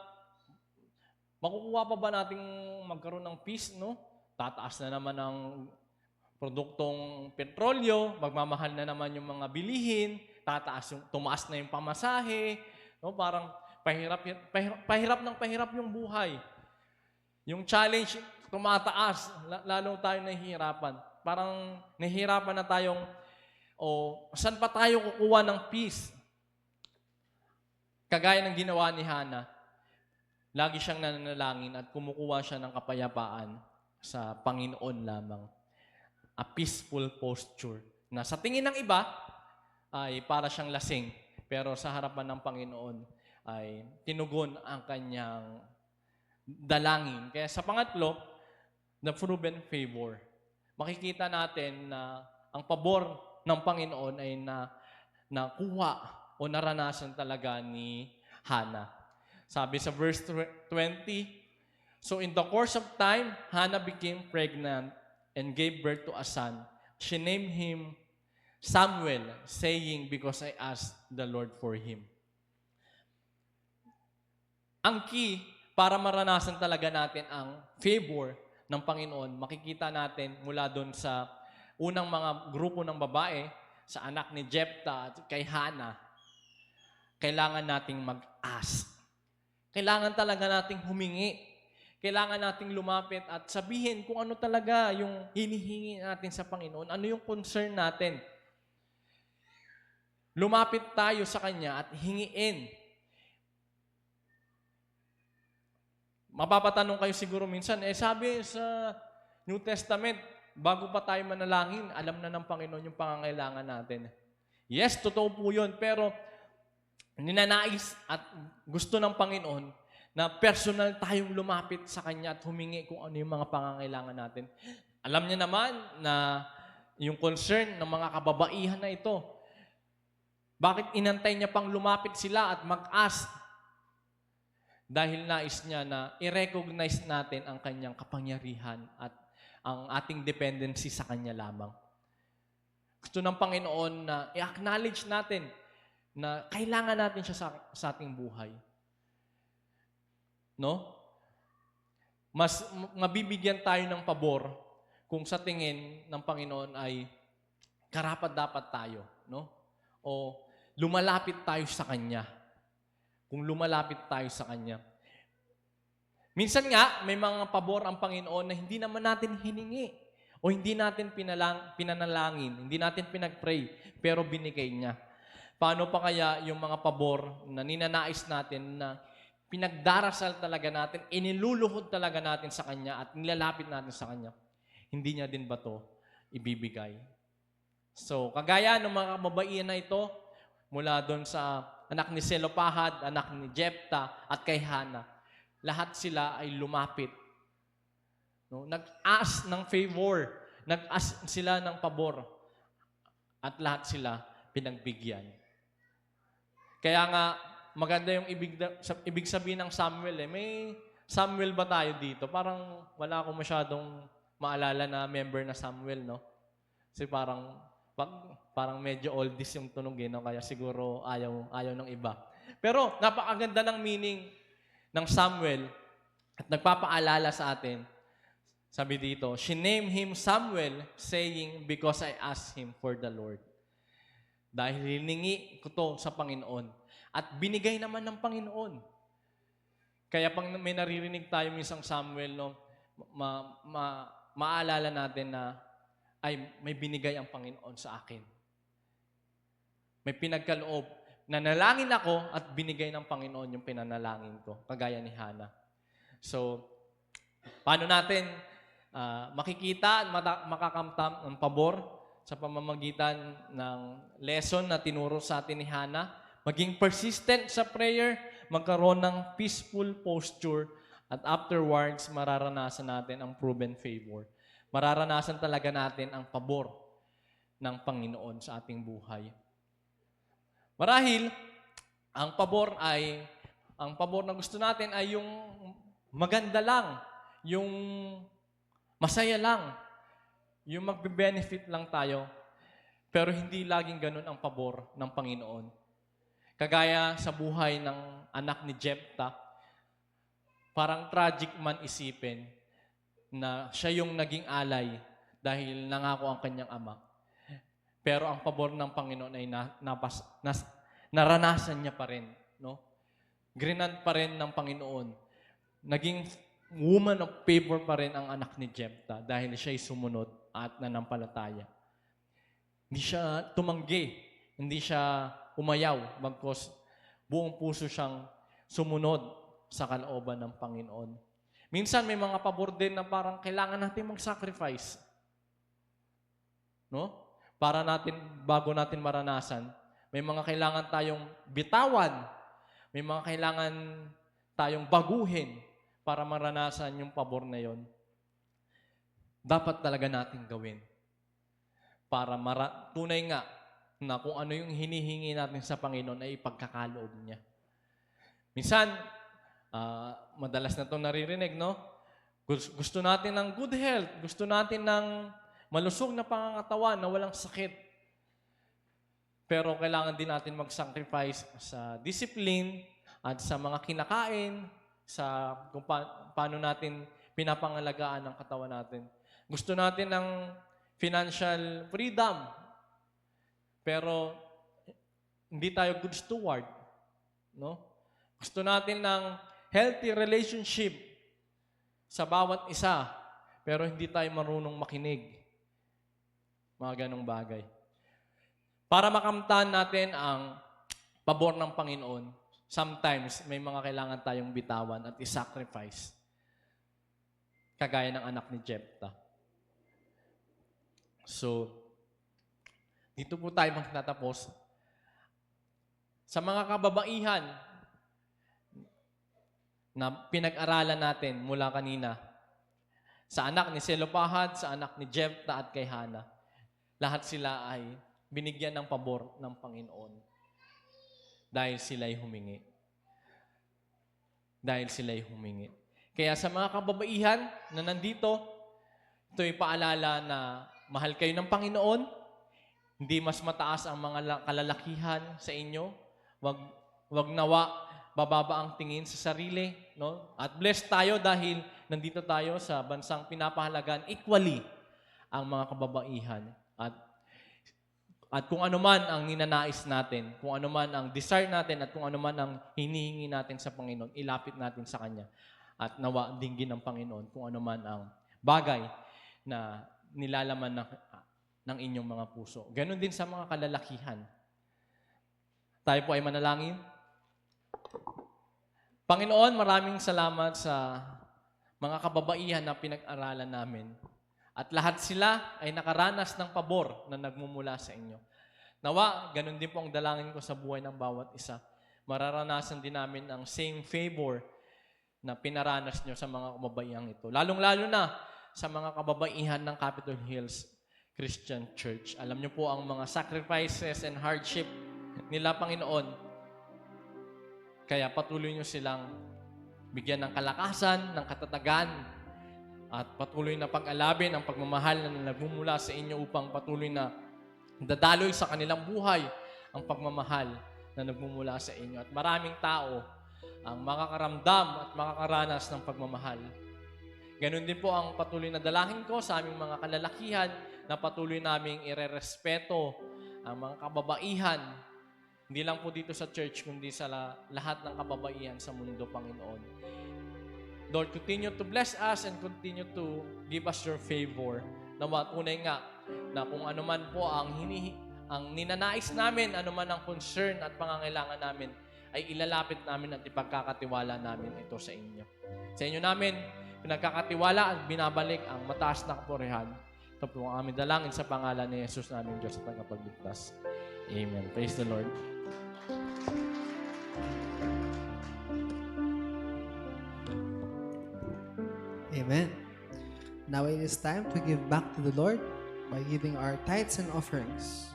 makukuha pa ba nating magkaroon ng peace, no? Tataas na naman ang produktong petrolyo, magmamahal na naman yung mga bilihin, tumaas na yung pamasahe, no? Parang, pahirap yung buhay. Yung challenge, tumataas. Lalo tayo nahihirapan. Parang nahihirapan na tayong, saan pa tayo kukuha ng peace? Kagaya ng ginawa ni Hannah, lagi siyang nananalangin at kumukuha siya ng kapayapaan sa Panginoon lamang. A peaceful posture. Na sa tingin ng iba, ay para siyang lasing. Pero sa harapan ng Panginoon, ay tinugon ang kanyang dalangin. Kaya sa pangatlo, the proven favor. Makikita natin na ang pabor ng Panginoon ay nakuha o naranasan talaga ni Hannah. Sabi sa verse 20, so in the course of time, Hannah became pregnant and gave birth to a son. She named him Samuel, saying, because I asked the Lord for him. Ang key para maranasan talaga natin ang favor ng Panginoon, makikita natin mula doon sa unang mga grupo ng babae, sa anak ni Jephthah at kay Hannah, kailangan nating mag-ask. Kailangan talaga nating humingi. Kailangan nating lumapit at sabihin kung ano talaga yung hinihingi natin sa Panginoon, ano yung concern natin. Lumapit tayo sa Kanya at hingiin. Mapapatanong kayo siguro minsan, sabi sa New Testament, bago pa tayo manalangin, alam na ng Panginoon yung pangangailangan natin. Yes, totoo po yun, pero ninanais at gusto ng Panginoon na personal tayong lumapit sa Kanya at humingi kung ano yung mga pangangailangan natin. Alam niya naman na yung concern ng mga kababaihan na ito, bakit inantay niya pang lumapit sila at mag-ask? Dahil nais niya na i-recognize natin ang kanyang kapangyarihan at ang ating dependency sa Kanya lamang. Gusto ng Panginoon na i-acknowledge natin na kailangan natin siya sa ating buhay. No? Mas mabibigyan tayo ng pabor kung sa tingin ng Panginoon ay karapat-dapat tayo. No? O lumalapit tayo sa Kanya. Kung lumalapit tayo sa Kanya. Minsan nga, may mga pabor ang Panginoon na hindi naman natin hiningi o hindi natin pinanalangin, hindi natin pinag-pray, pero binigay niya. Paano pa kaya yung mga pabor na ninanais natin na pinagdarasal talaga natin, iniluluhod talaga natin sa Kanya at nilalapit natin sa Kanya? Hindi niya din ba to ibibigay? So, kagaya ng mga kababaihan na ito, mula doon sa anak ni Selopahad, anak ni Jephthah, at kay Hannah, lahat sila ay lumapit. No? Nag-ask ng favor, nag-ask sila ng pabor, at lahat sila pinagbigyan. Kaya nga, maganda yung ibig sabihin ng Samuel. May Samuel ba tayo dito? Parang wala akong masyadong maalala na member na Samuel, no? Kasi parang medyo oldies yung tunog, no? Kaya siguro ayaw ng iba. Pero napakaganda ng meaning ng Samuel at nagpapaalala sa atin. Sabi dito, she named him Samuel, saying, because I asked him for the Lord. Dahil hiningi ko to sa Panginoon. At binigay naman ng Panginoon. Kaya pag may naririnig tayo misang Samuel, no, maalala natin na ay may binigay ang Panginoon sa akin. May pinagkaloob. Nanalangin ako at binigay ng Panginoon yung pinanalangin ko, kagaya ni Hannah. So, paano natin makikita at makakamtam ng pabor sa pamamagitan ng lesson na tinuro sa atin ni Hannah? Maging persistent sa prayer, magkaroon ng peaceful posture, at afterwards, mararanasan natin ang proven favor. Mararanasan talaga natin ang pabor ng Panginoon sa ating buhay. Marahil, ang pabor na gusto natin ay yung maganda lang, yung masaya lang, yung magbe-benefit lang tayo, pero hindi laging ganun ang pabor ng Panginoon. Kagaya sa buhay ng anak ni Jephthah, parang tragic man isipin na siya yung naging alay dahil nangako ang kanyang ama. Pero ang pabor ng Panginoon ay naranasan niya pa rin. No? Grinant pa rin ng Panginoon. Naging woman of favor pa rin ang anak ni Jephthah dahil siya'y sumunod at nanampalataya. Hindi siya tumanggi, hindi siya umayaw, bagkus buong puso siyang sumunod sa kalooban ng Panginoon. Minsan may mga pabor din na parang kailangan natin mag-sacrifice. No? Bago natin maranasan, may mga kailangan tayong bitawan, may mga kailangan tayong baguhin para maranasan yung pabor na yon. Dapat talaga natin gawin para tunay nga na kung ano yung hinihingi natin sa Panginoon ay ipagkakaloob niya. Minsan, madalas na itong naririnig, no? Gusto natin ng good health. Gusto natin ng malusog na pangangatawan na walang sakit. Pero kailangan din natin mag-sacrifice sa discipline at sa mga kinakain, sa kung paano natin pinapangalagaan ang katawan natin. Gusto natin ng financial freedom, pero hindi tayo good steward. No? Gusto natin ng healthy relationship sa bawat isa, pero hindi tayo marunong makinig. Mga ganong bagay. Para makamtan natin ang pabor ng Panginoon, sometimes may mga kailangan tayong bitawan at i-sacrifice. Kagaya ng anak ni Jephthah. So, dito po tayo magtatapos. Sa mga kababaihan na pinag-aralan natin mula kanina, sa anak ni Selopahad, sa anak ni Jephthah at kay Hana, lahat sila ay binigyan ng pabor ng Panginoon dahil sila'y humingi. Dahil sila'y humingi. Kaya sa mga kababaihan na nandito, ito'y paalala na mahal kayo ng Panginoon, hindi mas mataas ang mga kalalakihan sa inyo, wag nawa bababa ang tingin sa sarili, no? At blessed tayo dahil nandito tayo sa bansang pinapahalagan equally ang mga kababaihan. At kung ano man ang ninanais natin, kung ano man ang desire natin, at kung ano man ang hinihingi natin sa Panginoon, ilapit natin sa Kanya. At nawa dinggin ng Panginoon kung ano man ang bagay na nilalaman ng inyong mga puso. Ganon din sa mga kalalakihan. Tayo po ay manalangin. Panginoon, maraming salamat sa mga kababaihan na pinag-aralan namin. At lahat sila ay nakaranas ng pabor na nagmumula sa inyo. Nawa, ganun din po ang dalangin ko sa buhay ng bawat isa. Mararanasan din namin ang same favor na pinaranas nyo sa mga kababaihang ito. Lalong-lalo na sa mga kababaihan ng Capitol Hills Christian Church. Alam nyo po ang mga sacrifices and hardship nila, Panginoon. Kaya patuloy nyo silang bigyan ng kalakasan, ng katatagan, at patuloy na pag-alabin ang pagmamahal na nagmumula sa inyo upang patuloy na dadaloy sa kanilang buhay ang pagmamahal na nagmumula sa inyo. At maraming tao ang makakaramdam at makakaranas ng pagmamahal. Ganon din po ang patuloy na dalangin ko sa aming mga kalalakihan na patuloy naming irerespeto ang mga kababaihan. Hindi lang po dito sa church, kundi sa lahat ng kababaihan sa mundo, Panginoon. Lord, continue to bless us and continue to give us your favor. Na tunay nga na kung ano man po ang ninanais namin, ano man ang concern at pangangailangan namin, ay ilalapit namin at ipagkakatiwala namin ito sa inyo. Sa inyo namin, pinagkakatiwala at binabalik ang mataas na kapurihan. Ito po ang aming dalangin sa pangalan ni Jesus namin, Diyos at tagapagligtas. Amen. Praise the Lord. Amen. Now it is time to give back to the Lord by giving our tithes and offerings.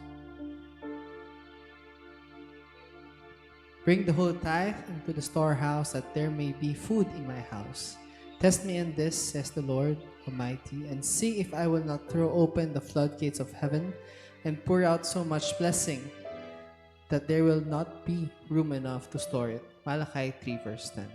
Bring the whole tithe into the storehouse, that there may be food in my house. Test me in this, says the Lord Almighty, and see if I will not throw open the floodgates of heaven and pour out so much blessing that there will not be room enough to store it. Malachi 3 verse 10.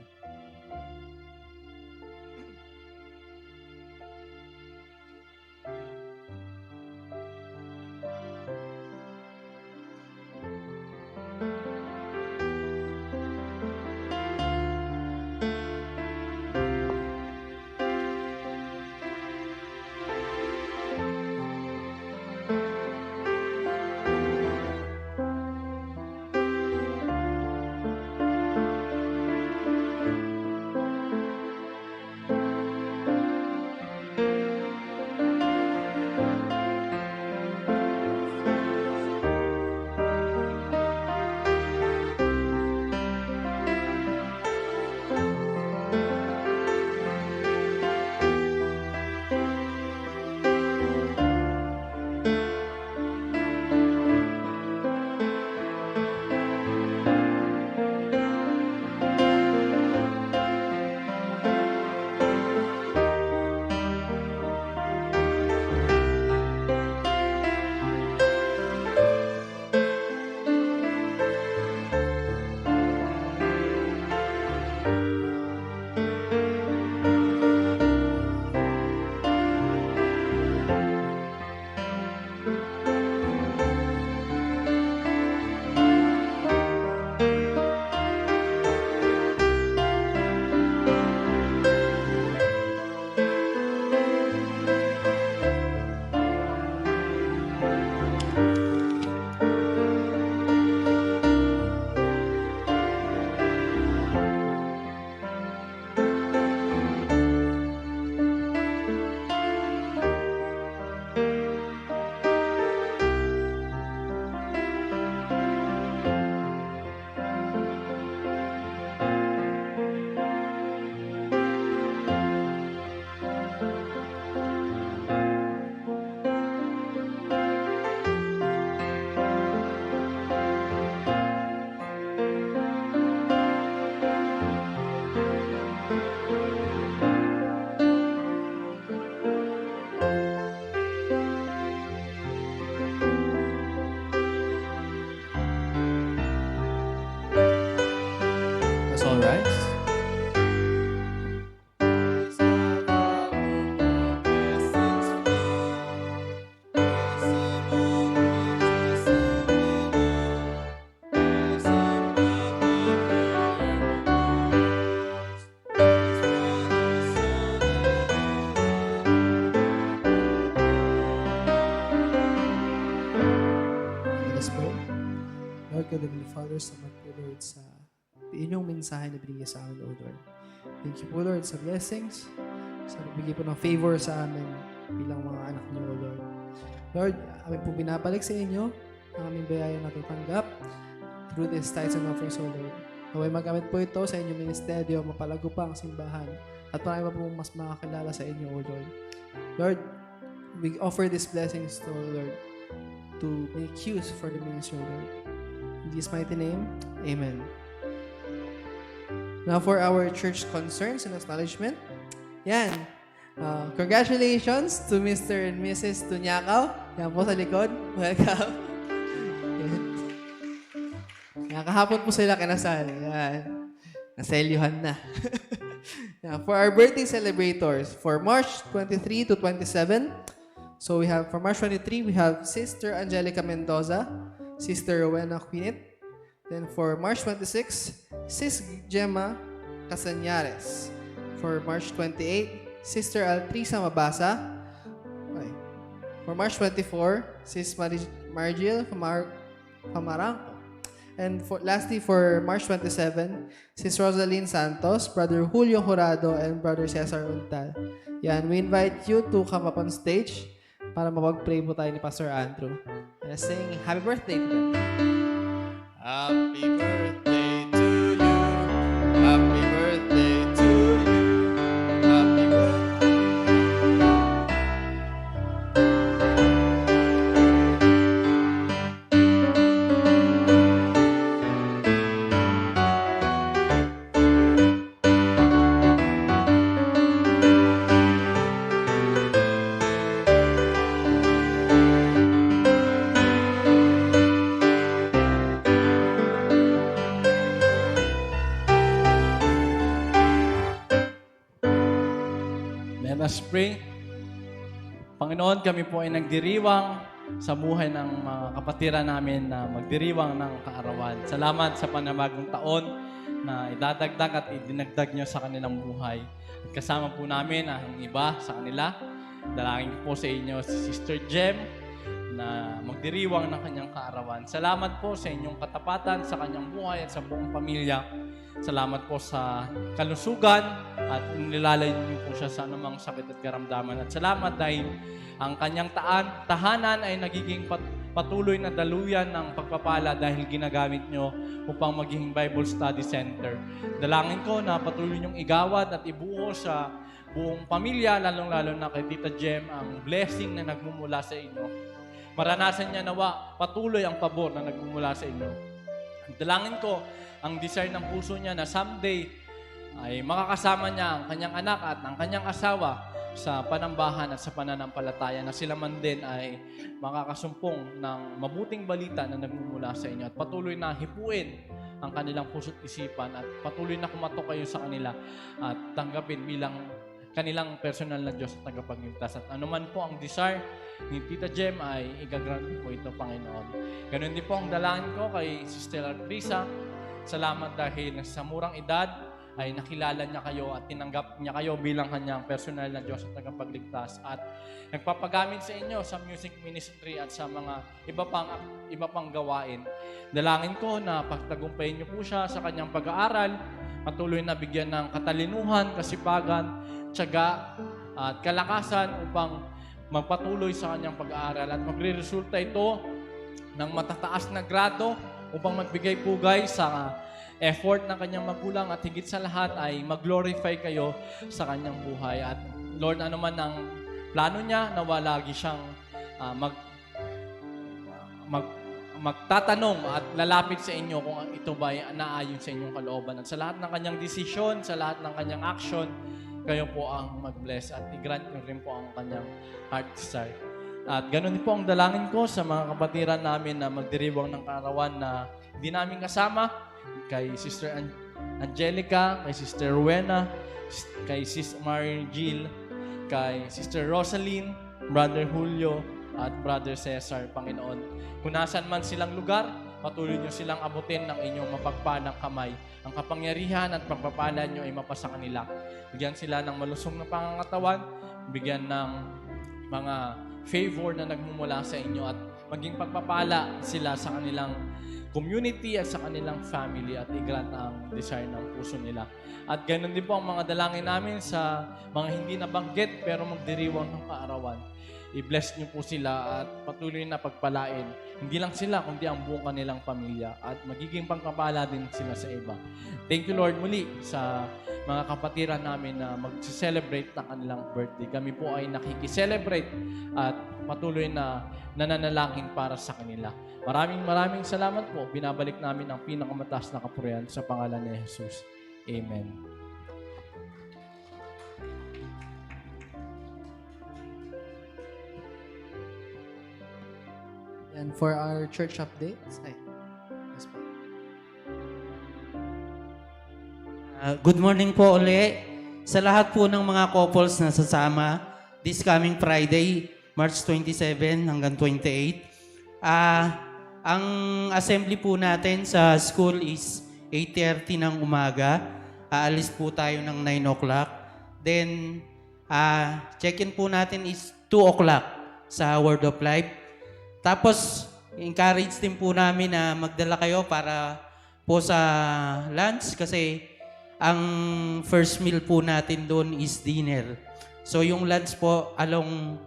God Heavenly Father, salamat po Lord sa inyong mensahe na binigay sa amin, O Lord. Thank you po Lord sa blessings, sa bigay po ng favor sa amin bilang mga anak niyo, O Lord. Lord, amin po binabalik sa inyo ang aming bayaya na tatanggap through this tithes and offerings, O Lord. Naway magamit po ito sa inyong ministeryo, mapalago pa ang simbahan, at marami pa po mas makakilala sa inyo, O Lord. Lord, we offer these blessings to O Lord to make use for the ministry, O Lord. In Jesus' mighty name, Amen. Now for our church concerns and acknowledgement. Yan. Congratulations to Mr. and Mrs. Tunyakaw. Yan po sa likod. Welcome. Yan. Yan, kahapon po sila kinasal. Yan. Naselyuhan na. Yan. For our birthday celebrators, for March 23 to 27, so we have, for March 23, we have Sister Angelica Mendoza, Sister Rowena Quinit. Then for March 26, Sis Gemma Casañares. For March 28, Sister Altrisa Mabasa. Okay. For March 24, Sis Margil Famaranco. And lastly, for March 27, Sis Rosaline Santos, Brother Julio Jurado, and Brother Cesar Untal. Yan, we invite you to come up on stage para mapag-pray po tayo ni Pastor Andrew. And sing happy birthday to them. Happy birthday to you. Happy birthday to you. Happy birthday. Let us pray. Panginoon, kami po ay nagdiriwang sa buhay ng mga kapatiran namin na magdiriwang ng kaarawan. Salamat sa panabagong taon na idadagdag at idinagdag nyo sa kanilang buhay. At kasama po namin ang iba sa kanila. Dalangin ko po sa inyo si Sister Jem na magdiriwang ng kanyang kaarawan. Salamat po sa inyong katapatan sa kanyang buhay at sa buong pamilya. Salamat po sa kalusugan at nilalay niyo po siya sa anumang sakit at karamdaman. At salamat dahil ang kanyang tahanan ay nagiging patuloy na daluyan ng pagpapala dahil ginagamit niyo upang maging Bible Study Center. Dalangin ko na patuloy niyong igawad at ibuo sa buong pamilya, lalong-lalo na kay Tita Jem, ang blessing na nagmumula sa inyo. Maranasan niya nawa patuloy ang pabor na nagmumula sa inyo. Dalangin ko ang desire ng puso niya na someday ay makakasama niya ang kanyang anak at ang kanyang asawa sa panambahan at sa pananampalataya na sila man din ay makakasumpong ng mabuting balita na nagmumula sa inyo at patuloy na hipuin ang kanilang puso't isipan at patuloy na kumatok kayo sa kanila at tanggapin bilang kanilang personal na Diyos at tagapagligtas. At anuman po ang desire ni Tita Jem ay igagrant po ito, Panginoon. Ganun din po ang dalangin ko kay Sister Altrisa. Salamat dahil sa murang edad ay nakilala niya kayo at tinanggap niya kayo bilang kanyang personal na Diyos at tagapagligtas at nagpapagamit sa inyo sa music ministry at sa mga iba pang gawain. Dalangin ko na pagtagumpayin niyo po siya sa kanyang pag-aaral, patuloy na bigyan ng katalinuhan, kasipagan, tiyaga at kalakasan upang magpatuloy sa kanyang pag-aaral at magre-resulta ito ng matataas na grado upang magbigay pugay sa effort ng kanyang magulang at higit sa lahat ay mag-glorify kayo sa kanyang buhay. At Lord, ano man ang plano niya, nawa lagi siyang magtatanong at lalapit sa inyo kung ito ba ay naayon sa inyong kalooban. At sa lahat ng kanyang desisyon, sa lahat ng kanyang action, kayo po ang mag-bless at i-grant nyo rin po ang kanyang heart desire. At ganun po ang dalangin ko sa mga kapatiran namin na magdiriwang ng kaarawan na hindi namin kasama, kay Sister Angelica, kay Sister Rowena, kay Sis Margil, kay Sister Rosaline, Brother Julio, at Brother Cesar, Panginoon. Kung nasan man silang lugar, patuloy nyo silang abutin ng inyong mapagpalang kamay. Ang kapangyarihan at pagpapala nyo ay mapasa kanila. Bigyan sila ng malusong na pangangatawan, bigyan ng mga favor na nagmumula sa inyo at maging pagpapala sila sa kanilang community at sa kanilang family at i-grant ang desire ng puso nila. At ganoon din po ang mga dalangin namin sa mga hindi nabanggit pero magdiriwang ng kaarawan. I-bless niyo po sila at patuloy na pagpalain. Hindi lang sila, kundi ang buong kanilang pamilya at magiging pangkabala din sila sa iba. Thank you, Lord, muli sa mga kapatiran namin na mag-celebrate ng kanilang birthday. Kami po ay nakikiselebrate at patuloy na nananalangin para sa kanila. Maraming salamat po. Binabalik namin ang pinakamataas na kapurihan sa pangalan ni Jesus. Amen. And for our church updates, yes po. Good morning po uli sa lahat po ng mga couples na sasama this coming Friday, March 27 hanggang 28. Ang assembly po natin sa school is 8:30 ng umaga. Aalis po tayo ng 9 o'clock. Then, check-in po natin is 2 o'clock sa Word of Life. Tapos, encourage din po namin na magdala kayo para po sa lunch kasi ang first meal po natin doon is dinner. So, yung lunch po along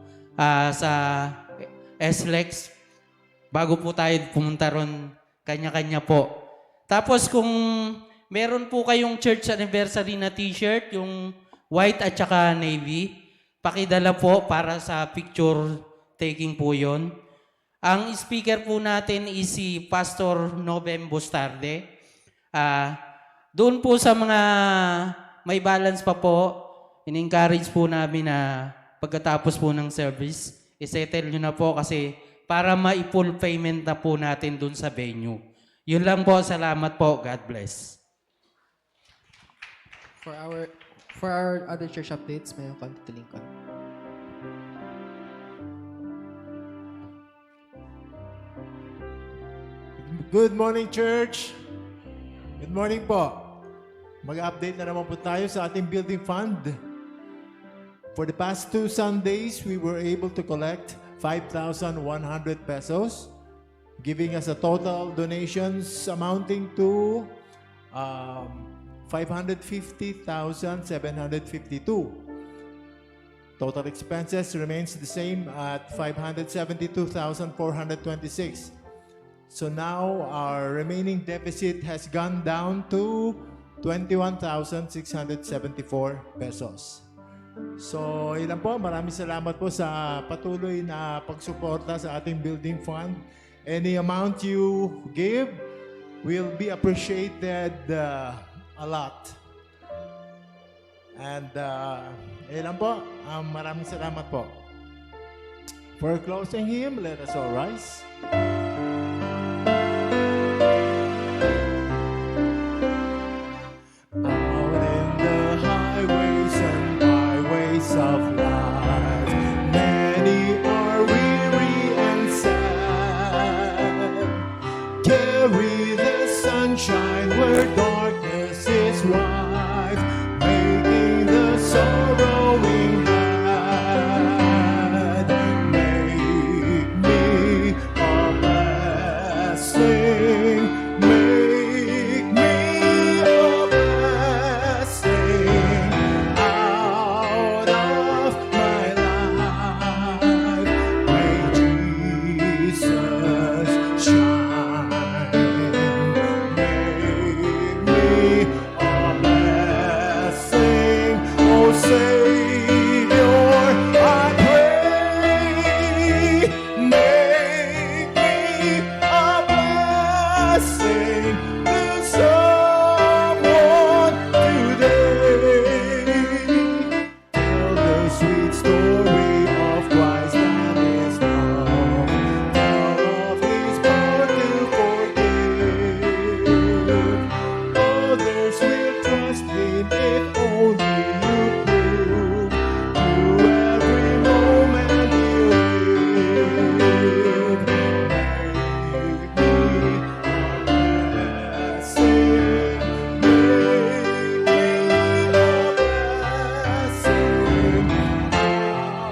sa SLEX, bago po tayo pumunta ron, kanya-kanya po. Tapos, kung meron po kayong church anniversary na t-shirt, yung white at saka navy, pakidala po para sa picture taking po yon. Ang speaker po natin is si Pastor Novem Bustarde. Doon po sa mga may balance pa po, in-encourage po namin na pagkatapos po ng service, isettle nyo na po kasi para ma-full payment na po natin doon sa venue. Yun lang po. Salamat po. God bless. For our other church updates, may konti Lincoln. Good morning, church. Good morning po. Mag-update na naman po tayo sa ating building fund. For the past 2 Sundays, we were able to collect 5,100 pesos, giving us a total donations amounting to 550,752. Total expenses remains the same at 572,426. So now our remaining deficit has gone down to 21,674 pesos. So ilan po, maraming salamat po sa patuloy na pagsuporta sa ating building fund. Any amount you give will be appreciated a lot. And ilan po, maraming salamat po. For closing hymn, let us all rise. Out in the highways and byways of life, many are weary and sad. Carry the sunshine where darkness is rife, making the sorrowing glad. Make me a blessing. Make me a blessing out of my life. May Jesus shine. Make me a blessing, oh Savior, I pray. Make me a blessing to someone today. Tell the sweet story of Christ and His love, of His power to forgive. Others will trust Him if only you prove to every moment you live. Make me a blessing. Make me a blessing out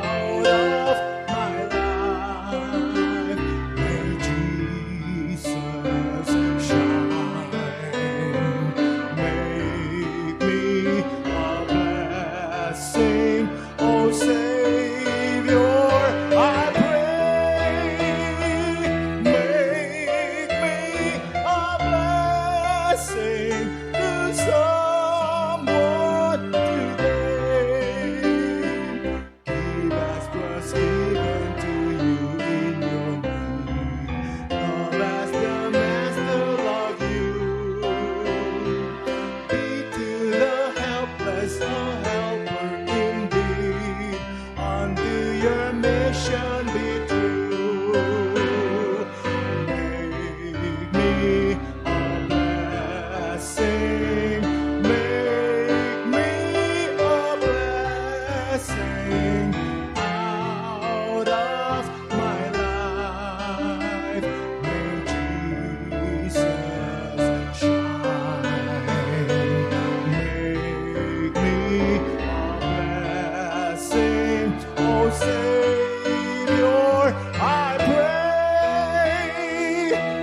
Savior, I pray,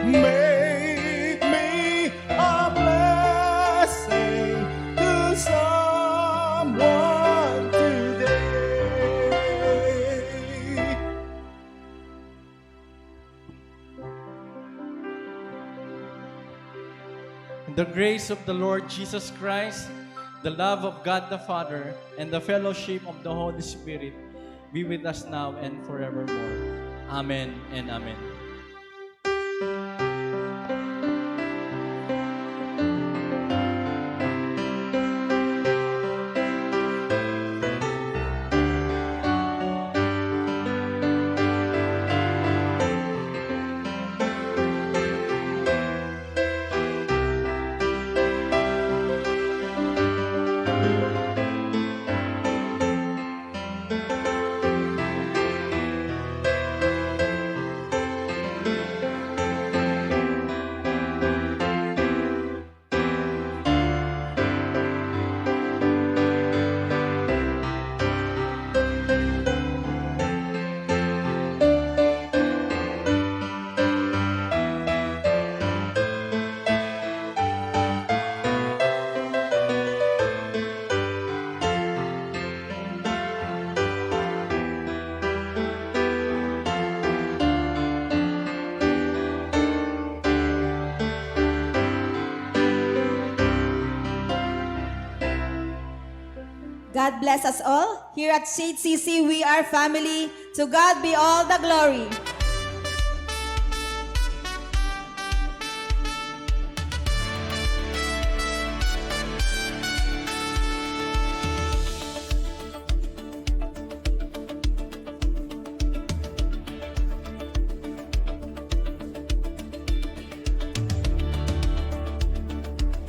make me a blessing to someone today. The grace of the Lord Jesus Christ, the love of God the Father, and the fellowship of the Holy Spirit be with us now and forevermore. Amen and amen. God bless us all. Here at Shade CC, we are family. To God be all the glory.